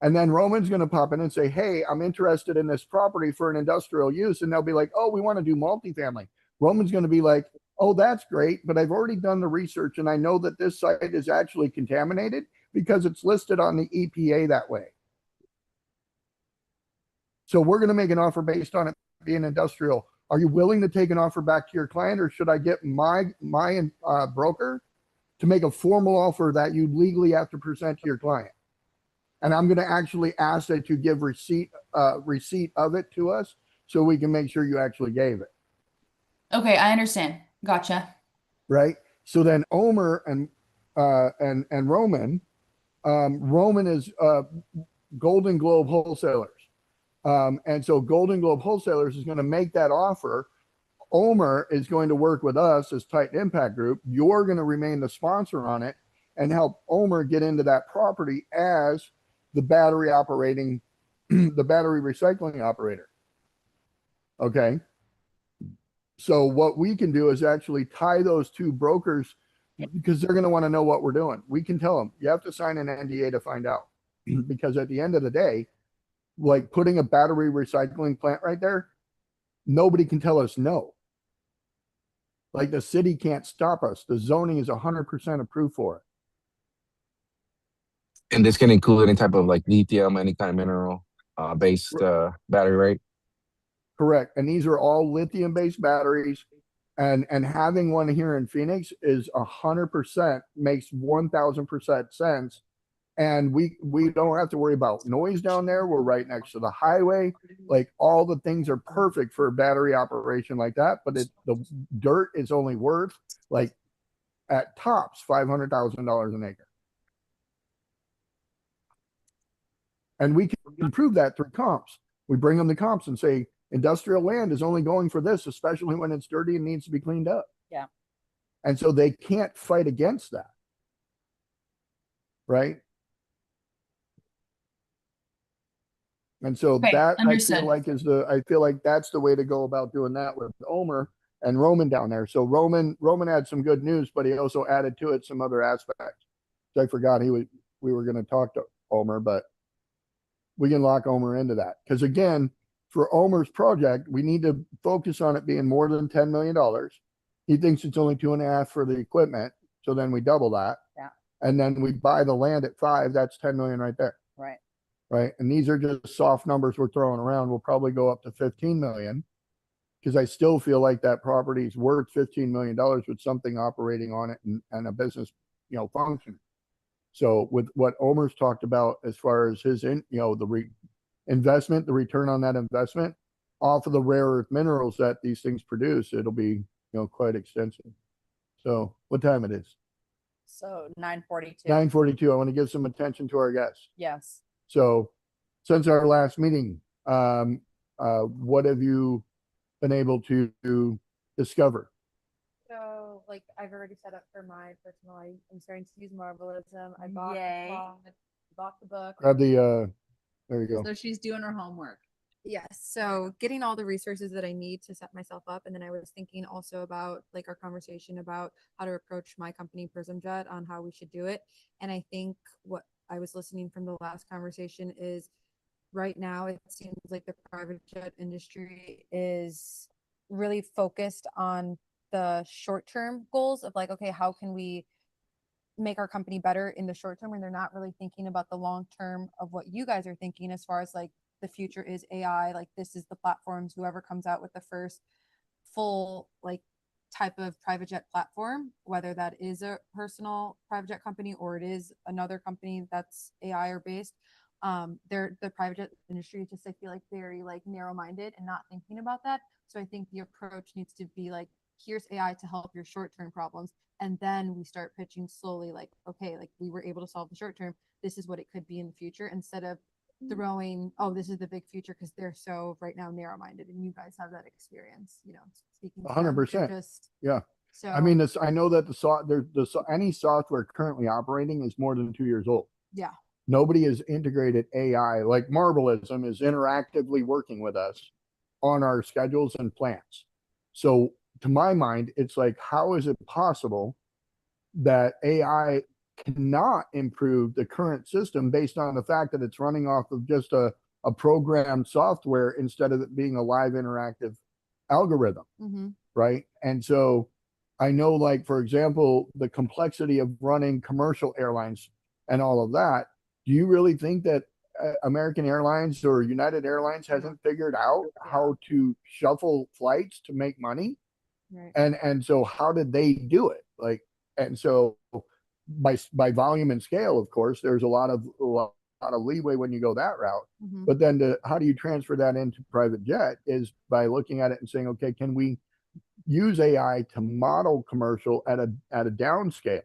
And then Roman's gonna pop in and say, hey, I'm interested in this property for an industrial use. And they'll be like, oh, we want to do multifamily. Roman's gonna be like, oh, that's great, but I've already done the research and I know that this site is actually contaminated because it's listed on the EPA that way. So we're gonna make an offer based on it being industrial. Are you willing to take an offer back to your client, or should I get my broker to make a formal offer that you legally have to present to your client? And I'm going to actually ask that you give receipt of it to us so we can make sure you actually gave it. Okay, I understand. Gotcha. Right. So then Omer and Roman, Roman is Golden Globe Wholesalers. And so Golden Globe Wholesalers is going to make that offer. Omer is going to work with us as Titan Impact Group. You're going to remain the sponsor on it and help Omer get into that property as the battery recycling operator. Okay. So what we can do is actually tie those two brokers, because they're going to want to know what we're doing. We can tell them, you have to sign an NDA to find out. Because at the end of the day, like putting a battery recycling plant right there, nobody can tell us no. Like the city can't stop us. The zoning is 100% approved for it. And this can include any type of like lithium, any kind of mineral based battery, right? Correct. And these are all lithium based batteries. And having one here in Phoenix is 100% makes 1000% sense. And we don't have to worry about noise down there. We're right next to the highway. Like all the things are perfect for a battery operation like that. But the dirt is only worth like at tops $500,000 an acre. And we can prove that through comps. We bring them the comps and say, industrial land is only going for this, especially when it's dirty and needs to be cleaned up. Yeah. And so they can't fight against that. Right. And so Okay, that understood. I feel like that's the way to go about doing that with Omer and Roman down there. So Roman had some good news, but he also added to it some other aspects. So I forgot we were going to talk to Omer, but we can lock Omer into that. Because again, for Omer's project, we need to focus on it being more than $10 million. He thinks it's only 2.5 for the equipment. So then we double that. Yeah. And then we buy the land at 5. That's 10 million right there. Right. right? And these are just soft numbers we're throwing around. We'll probably go up to 15 million. Because I still feel like that property is worth $15 million with something operating on it and a business, functioning. So with what Omer's talked about as far as his investment, the return on that investment off of the rare earth minerals that these things produce, it'll be, quite extensive. So what time it is? So 9:42. 9:42. I want to give some attention to our guests. Yes. So since our last meeting, what have you been able to discover? So, like, I've already set up for my personal. I'm starting to use Marvelism. I bought Yay. the blog, bought the book. Grab the, there you go. So she's doing her homework. Yes. So getting all the resources that I need to set myself up. And then I was thinking also about like our conversation about how to approach my company PrismJet on how we should do it. And I think what I was listening from the last conversation is right now it seems like the private jet industry is really focused on the short-term goals of like, okay, how can we make our company better in the short term? And they're not really thinking about the long term of what you guys are thinking as far as like the future is AI. Like this is the platforms, whoever comes out with the first full like type of private jet platform, whether that is a personal private jet company or it is another company that's AI or based. The private jet industry is just, I feel like very like narrow-minded and not thinking about that. So I think the approach needs to be like, here's AI to help your short-term problems. And then we start pitching slowly, like, okay, like we were able to solve the short term. This is what it could be in the future, instead of throwing, oh, this is the big future, because they're so right now narrow-minded, and you guys have that experience, speaking. 100%. Yeah. So I mean, this, I know that any software currently operating is more than 2 years old. yeah, Nobody has integrated AI. Like Marvelism is interactively working with us on our schedules and plans. So to my mind, it's like, how is it possible that AI cannot improve the current system based on the fact that it's running off of just a programmed software instead of it being a live interactive algorithm, right? And so I know, like, for example, the complexity of running commercial airlines and all of that. Do you really think that American Airlines or United Airlines hasn't figured out how to shuffle flights to make money? right. And so how did they do it? Like, and so by volume and scale, of course, there's a lot of leeway when you go that route. But then how do you transfer that into private jet is by looking at it and saying, okay, can we use AI to model commercial at a downscale?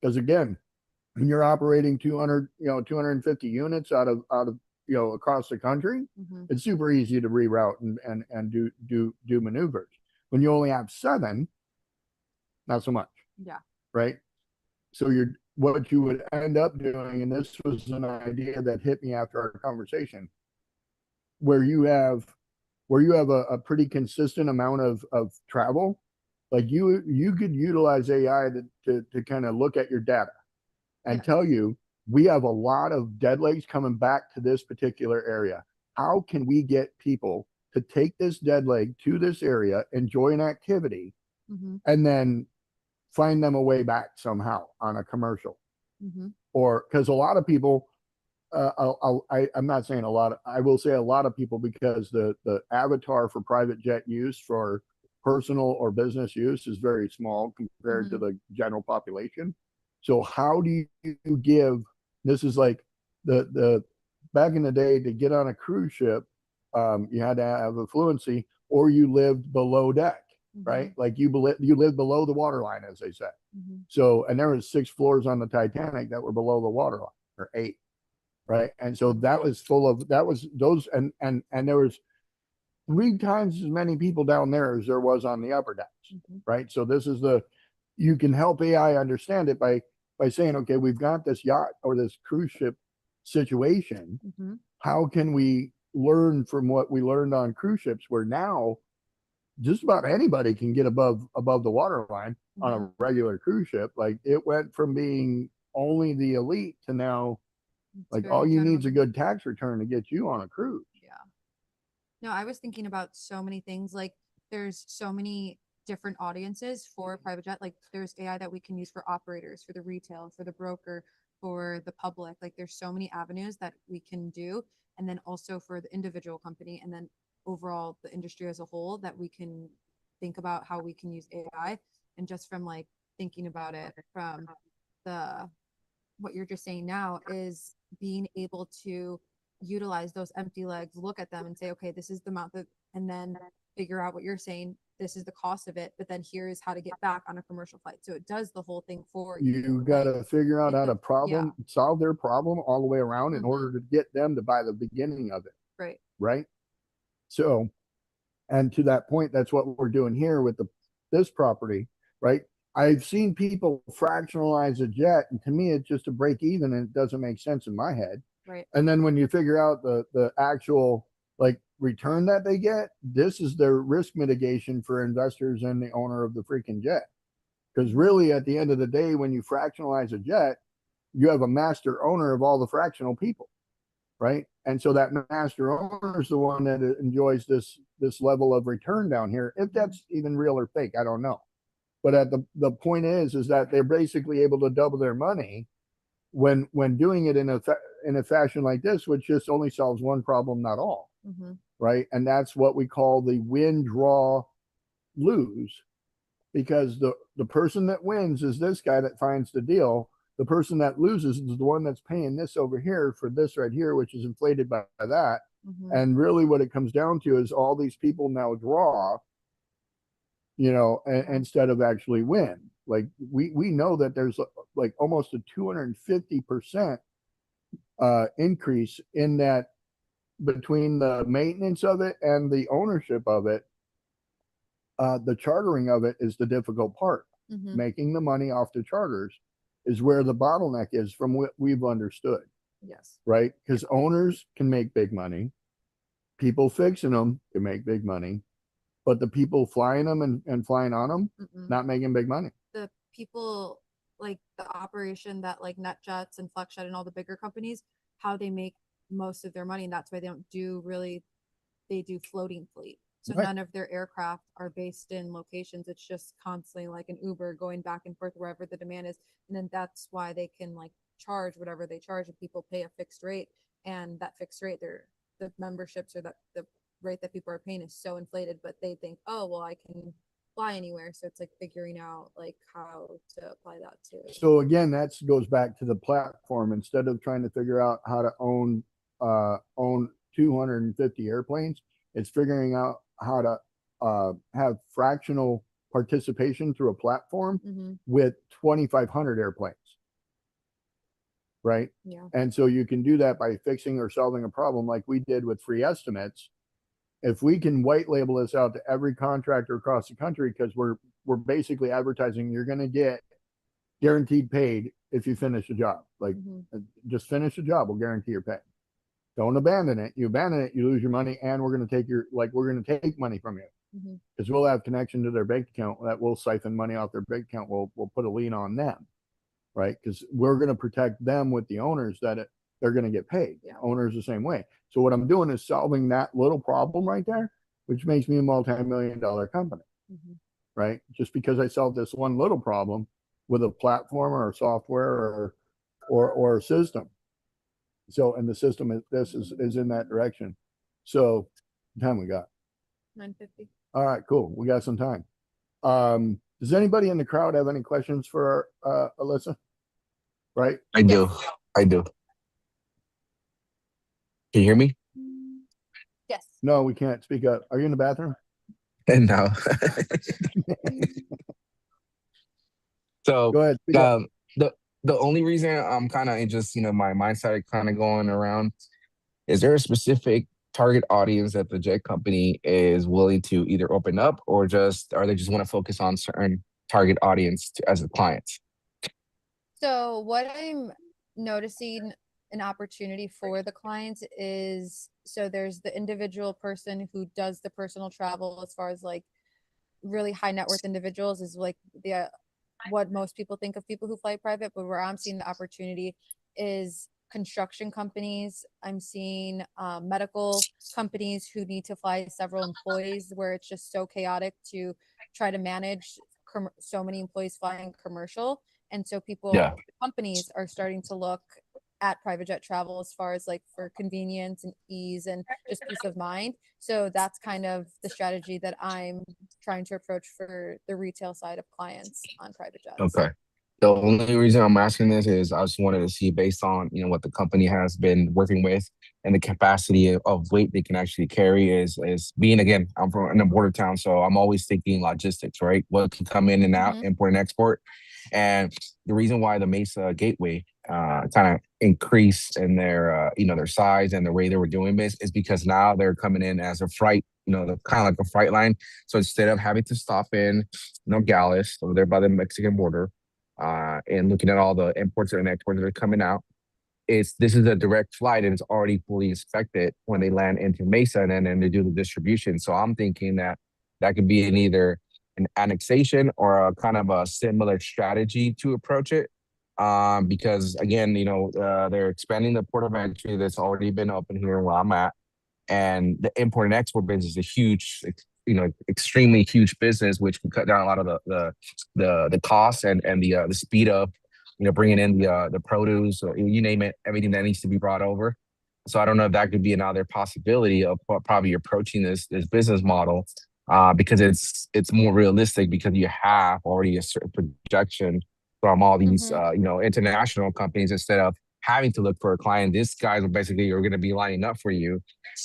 Because again, when you're operating 250 units out of across the country, it's super easy to reroute and do maneuvers. When you only have 7, not so much. Yeah. Right. So what you would end up doing, and this was an idea that hit me after our conversation, where you have a pretty consistent amount of travel, like you could utilize AI to kind of look at your data and tell you, we have a lot of dead legs coming back to this particular area. How can we get people to take this dead leg to this area, enjoy an activity, and then find them a way back somehow on a commercial? Or because a lot of people, I'm not saying a lot, I will say a lot of people, because the avatar for private jet use for personal or business use is very small compared to the general population. So how do you give, this is like the back in the day, to get on a cruise ship, you had to have a fluency, or you lived below deck, right? Like you lived below the water line, as they said. So, and there was 6 floors on the Titanic that were below the water line, or 8, right? And so that was those, and there was 3 times as many people down there as there was on the upper decks, right? So this is you can help AI understand it by saying, okay, we've got this yacht or this cruise ship situation. How can we learn from what we learned on cruise ships, where now just about anybody can get above the water line on a regular cruise ship? Like, it went from being only the elite to now, like, all you need is a good tax return to get you on a cruise. Yeah. No, I was thinking about so many things. Like, there's so many different audiences for private jet. Like, there's AI that we can use for operators, for the retail, for the broker, for the public. Like there's so many avenues that we can do. And then also for the individual company and then overall the industry as a whole that we can think about how we can use AI. And just from like thinking about it from what you're just saying now is being able to utilize those empty legs, look at them and say, okay, this is the amount that, and then figure out what you're saying. This is the cost of it, but then here is how to get back on a commercial flight. So it does the whole thing for you. You got to figure out it's how a- to problem, solve their problem all the way around in Mhm. order to get them to buy the beginning of it. Right. Right. So, and to that point, that's what we're doing here with this property, right? I've seen people fractionalize a jet, and to me, it's just a break even, and it doesn't make sense in my head. Right. And then when you figure out the actual like return that they get, this is their risk mitigation for investors and the owner of the freaking jet. Because really, at the end of the day, when you fractionalize a jet, you have a master owner of all the fractional people, right? And so that master owner is the one that enjoys this level of return down here. If that's even real or fake, I don't know. But at the point is that they're basically able to double their money when doing it in a fashion like this, which just only solves one problem, not all, Mhm. right? And that's what we call the win, draw, lose, because the person that wins is this guy that finds the deal. The person that loses is the one that's paying this over here for this right here, which is inflated by that. Mhm. And really what it comes down to is all these people now draw, instead of actually win. Like we know that there's like almost a 250% increase in that between the maintenance of it and the ownership of it. The chartering of it is the difficult part. Mhm. Making the money off the charters is where the bottleneck is from what we've understood, Yes. right? Because owners can make big money, people fixing them can make big money, but the people flying them and flying on them, Mm-mm. not making big money. The people like the operation that like NetJets and FlexJet and all the bigger companies, how they make most of their money. And that's why they don't do really, they do floating fleet. So Right. none of their aircraft are based in locations. It's just constantly like an Uber going back and forth wherever the demand is. And then that's why they can like charge whatever they charge and people pay a fixed rate. And that fixed rate, the memberships or the rate that people are paying is so inflated, but they think, oh, well, I can fly anywhere. So it's like figuring out like how to apply that to. So again, that goes back to the platform. Instead of trying to figure out how to own 250 airplanes, it's figuring out how to have fractional participation through a platform Mhm. with 2,500 airplanes. Right. Yeah. And so you can do that by fixing or solving a problem like we did with free estimates. If we can white label this out to every contractor across the country, because we're basically advertising you're going to get guaranteed paid if you finish a job. Like Mhm. just finish the job, we'll guarantee your pay. Don't abandon it. You abandon it, you lose your money, and we're going to take money from you Mhm. because we'll have connection to their bank account that will siphon money off their bank account. We'll put a lien on them, right? Because we're going to protect them with the owners that they're going to get paid. Yeah. Owners the same way. So what I'm doing is solving that little problem right there, which makes me a multi-million-dollar company, Mhm. right? Just because I solved this one little problem with a platform or a software or a system. So, and the system is in that direction. So, what time we got? 9:50. All right, cool. We got some time. Does anybody in the crowd have any questions for Alyssa? Right? I do. I do. Can you hear me? Yes. No, we can't speak up. Are you in the bathroom? No. So Go ahead. Speak up. the only reason I'm kind of just my mindset kind of going around, is there a specific target audience that the jet company is willing to either open up, or they just want to focus on certain target audience as a client? So what I'm noticing an opportunity for the clients is, so there's the individual person who does the personal travel as far as like really high net worth individuals is like what most people think of people who fly private, but where I'm seeing the opportunity is construction companies. I'm seeing medical companies who need to fly several employees, where it's just so chaotic to try to manage so many employees flying commercial. And so Yeah. companies are starting to look at private jet travel as far as like for convenience and ease and just peace of mind. So that's kind of the strategy that I'm trying to approach for the retail side of clients on private jets. Okay. The only reason I'm asking this is I just wanted to see based on, what the company has been working with and the capacity of weight they can actually carry is being, again, I'm from in a border town, so I'm always thinking logistics, right? What can come in and out, import and export. And the reason why the Mesa Gateway kind of increased in their their size and the way they were doing this is because now they're coming in as a freight, kind of like a freight line. So instead of having to stop in Nogales over there by the Mexican border, and looking at all the imports and exports that are coming out, this is a direct flight and it's already fully inspected when they land into Mesa, and then they do the distribution. So I'm thinking that could be either an annexation or a kind of a similar strategy to approach it. Because again, they're expanding the port of entry that's already been open here where I'm at, and the import and export business is a huge, extremely huge business, which can cut down a lot of the costs and the speed of, bringing in the produce, or you name it, everything that needs to be brought over. So I don't know if that could be another possibility of probably approaching this business model, because it's more realistic because you have already a certain projection from all these international companies. Instead of having to look for a client, these guys are basically going to be lining up for you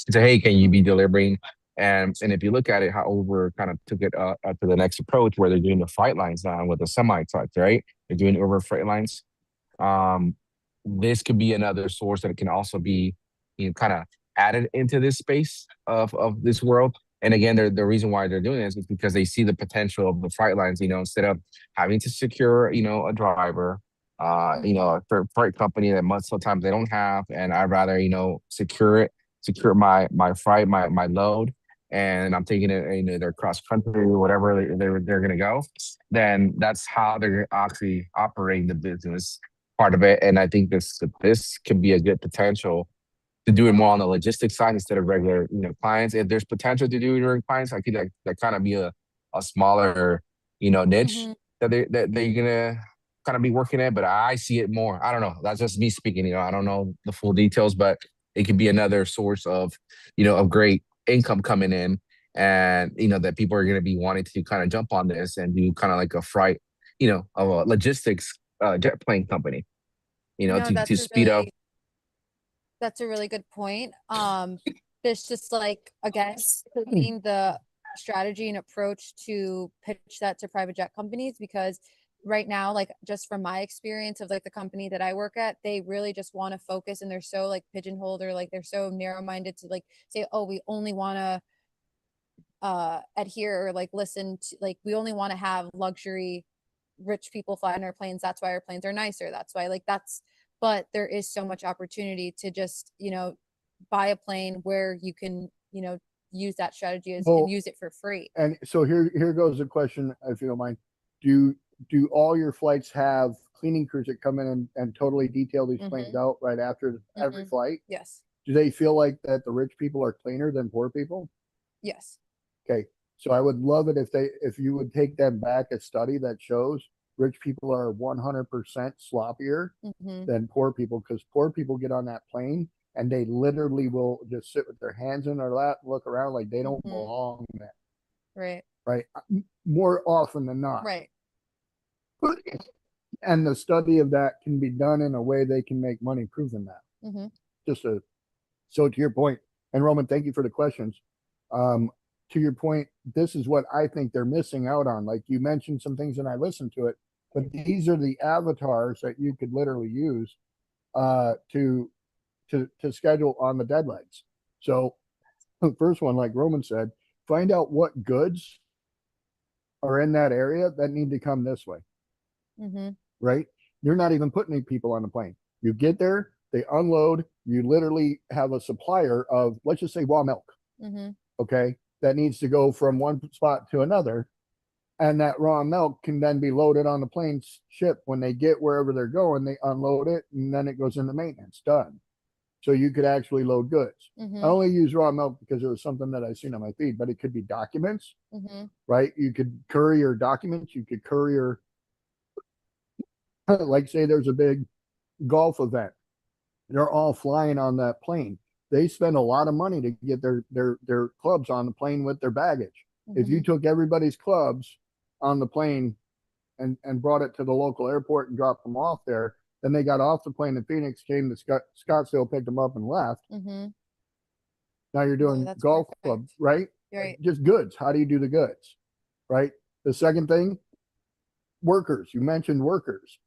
to say, hey, can you be delivering? And if you look at it, how Uber kind of took it to the next approach where they're doing the freight lines now with the semi trucks, right? They're doing Uber freight lines. This could be another source that can also be, kind of added into this space of this world. And again, the reason why they're doing this is because they see the potential of the freight lines, instead of having to secure, a driver, a third freight company that sometimes they don't have. And I'd rather, secure my freight, my load, and I'm taking it, they're cross country, whatever they're going to go. Then that's how they're actually operating the business part of it. And I think this can be a good potential to do it more on the logistics side instead of regular, clients. If there's potential to do it during clients, I think that kind of be a smaller, niche that they're gonna kind of be working at. But I see it more. I don't know. That's just me speaking. I don't know the full details, but it could be another source of, of great income coming in, and that people are going to be wanting to kind of jump on this and do kind of like a freight, of a logistics jet plane company, to speed up. That's a really good point. There's just like, again, taking the strategy and approach to pitch that to private jet companies, because right now, like just from my experience of like the company that I work at, they really just want to focus, and they're so like pigeonholed, or like they're so narrow-minded to like say, oh, we only want to adhere or like listen to, like, we only want to have luxury rich people fly on our planes. That's why our planes are nicer. That's why but there is so much opportunity to just, buy a plane where you can, use that strategy and use it for free. And so here goes the question, if you don't mind. Do all your flights have cleaning crews that come in and totally detail these planes out right after every flight? Yes. Do they feel like that the rich people are cleaner than poor people? Yes. Okay. So I would love it if you would take them back a study that shows rich people are 100% sloppier than poor people, because poor people get on that plane and they literally will just sit with their hands in their lap, look around like they don't belong there. Right. Right. More often than not. Right. And the study of that can be done in a way they can make money proving that. So to your point, and Roman, thank you for the questions. To your point, this is what I think they're missing out on. Like you mentioned some things and I listened to it, but these are the avatars that you could literally use to schedule on the dead legs. So the first one, like Roman said, find out what goods are in that area that need to come this way. Right? You're not even putting any people on the plane. You get there, they unload, you literally have a supplier of, let's just say, raw milk. Okay, that needs to go from one spot to another, and that raw milk can then be loaded on the plane ship. When they get wherever they're going, they unload it, and then it goes into maintenance. Done. So you could actually load goods. I Mhm, only use raw milk because it was something that I seen on my feed, but it could be documents, mhm, right? You could courier documents, you could courier, like say there's a big golf event. They're all flying on that plane. They spend a lot of money to get their clubs on the plane with their baggage. If you mhm. took everybody's clubs on the plane and brought it to the local airport and dropped them off there, then they got off the plane in Phoenix, came to Scottsdale, picked them up and left. Mhm. Now you're No, doing that's golf perfect. clubs, right? Right. Just goods. How do you do the goods? Right. The second thing, workers. You mentioned workers.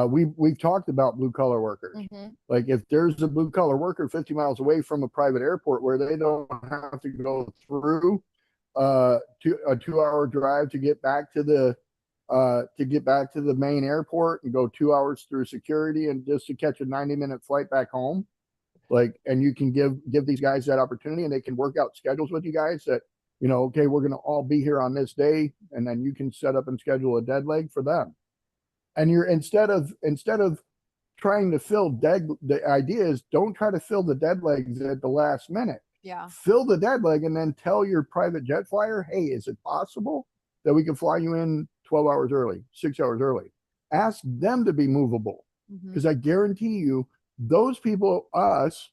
We've talked about blue collar workers. Mhm, Like if there's a blue collar worker 50 miles away from a private airport where they don't have to go through a 2 hour drive to get back to the main airport and go 2 hours through security and just to catch a 90-minute flight back home. Like, and you can give these guys that opportunity and they can work out schedules with you guys that, okay, we're going to all be here on this day. And then you can set up and schedule a dead leg for them. And you're instead of trying to fill the idea is don't try to fill the dead legs at the last minute. yeah. Fill the dead leg and then tell your private jet flyer, hey, is it possible that we can fly you in 12 hours early, 6 hours early? Ask them to be movable Mhm. because I guarantee you those people, us,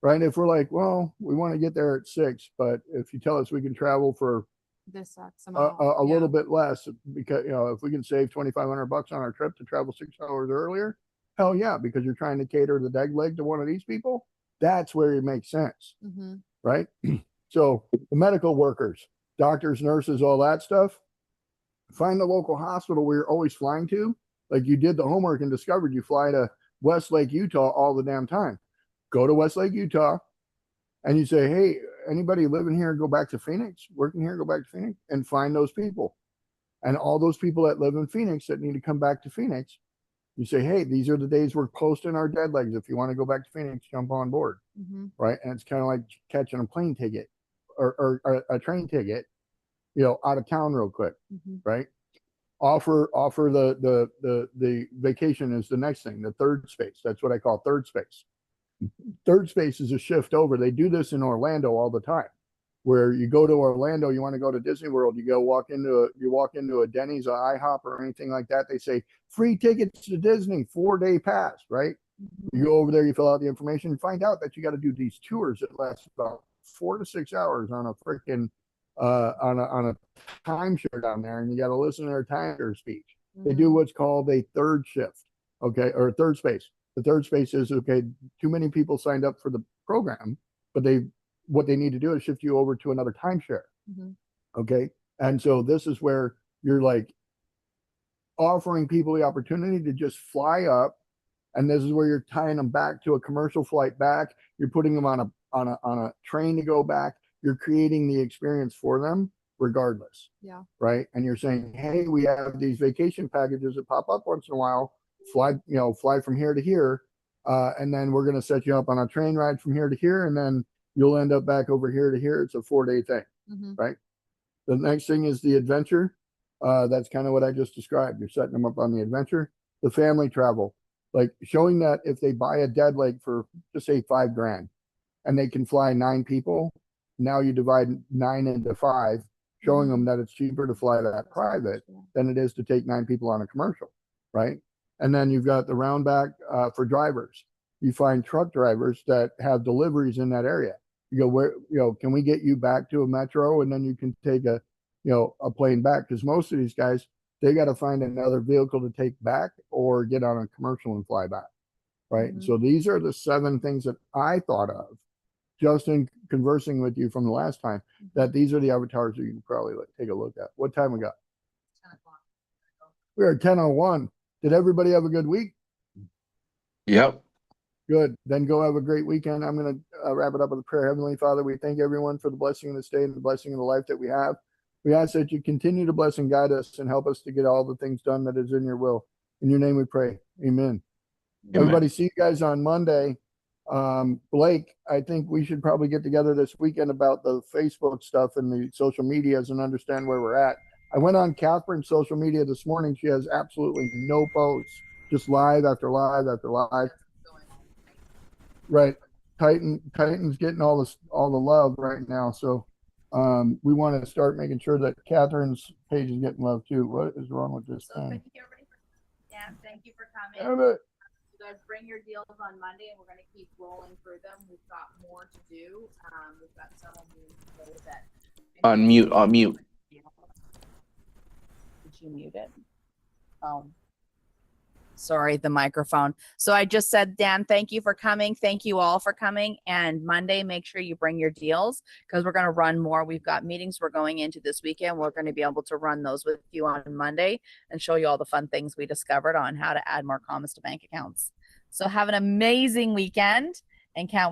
right? If we're like, well, we want to get there at 6, but if you tell us we can travel for This X a amount. little bit less, because if we can save $2,500 on our trip to travel 6 hours earlier, hell yeah, because you're trying to cater the dead leg to one of these people. That's where it makes sense, Mhm, right? So the medical workers, doctors, nurses, all that stuff. Find the local hospital where you're always flying to. Like you did the homework and discovered you fly to Westlake, Utah all the damn time. Go to Westlake, Utah, and you say, hey, anybody living here, go back to Phoenix, working here, go back to Phoenix, and find those people. And all those people that live in Phoenix that need to come back to Phoenix, you say, hey, these are the days we're posting our dead legs. If you want to go back to Phoenix, jump on board, mhm, right? And it's kind of like catching a plane ticket or a train ticket, out of town real quick, mhm. right? Offer the vacation is the next thing, the third space. That's what I call third space. Third space is a shift over. They do this in Orlando all the time, where you go to Orlando, you want to go to Disney World, you walk into a Denny's, a IHOP, or anything like that. They say free tickets to Disney, 4-day pass, right? You go over there, you fill out the information, find out that you got to do these tours that last about 4 to 6 hours on a freaking on a timeshare down there, and you got to listen to their timeshare speech. They do what's called a third shift, okay, or third space. The third space is okay. Too many people signed up for the program, but what they need to do is shift you over to another timeshare, Mhm. okay. And so this is where you're like offering people the opportunity to just fly up, and this is where you're tying them back to a commercial flight back. You're putting them on a train to go back. You're creating the experience for them regardless. Yeah. Right. And you're saying, hey, we have these vacation packages that pop up once in a while. Fly from here to here. And then we're going to set you up on a train ride from here to here. And then you'll end up back over here to here. It's a 4-day thing. Mhm. Right. The next thing is the adventure. That's kind of what I just described. You're setting them up on the adventure. The family travel, like showing that if they buy a dead leg for just say $5,000 and they can fly 9 people, now you divide 9 into 5, showing them that it's cheaper to fly that private than it is to take 9 people on a commercial, right? And then you've got the round back for drivers. You find truck drivers that have deliveries in that area. You go, where, can we get you back to a metro, and then you can take a plane back, because most of these guys, they got to find another vehicle to take back or get on a commercial and fly back, right? Mhm. So these are the 7 things that I thought of just in conversing with you from the last time, that these are the avatars that you can probably take a look at. What time we got? 10 o'clock. We are at 10:01. Did everybody have a good week? Yep. Good. Then go have a great weekend. I'm going to wrap it up with a prayer. Heavenly Father, we thank everyone for the blessing of this day and the blessing of the life that we have. We ask that you continue to bless and guide us and help us to get all the things done that is in your will. In your name we pray. Amen. Everybody, see you guys on Monday. Blake, I think we should probably get together this weekend about the Facebook stuff and the social medias and understand where we're at. I went on Catherine's social media this morning. She has absolutely no posts, just live after live after live. Right. Titan's getting all the love right now. So we want to start making sure that Catherine's page is getting love too. What is wrong with this So thing? thank you everybody thank you for coming. Damn it. You guys bring your deals on Monday and we're gonna keep rolling through them. We've got more to do. We've got several meetings today that. On mute. Did you mute it? Oh. Sorry, the microphone. So I just said, Dan, thank you for coming. Thank you all for coming. And Monday, make sure you bring your deals because we're going to run more. We've got meetings we're going into this weekend. We're going to be able to run those with you on Monday and show you all the fun things we discovered on how to add more commas to bank accounts. So have an amazing weekend and can't wait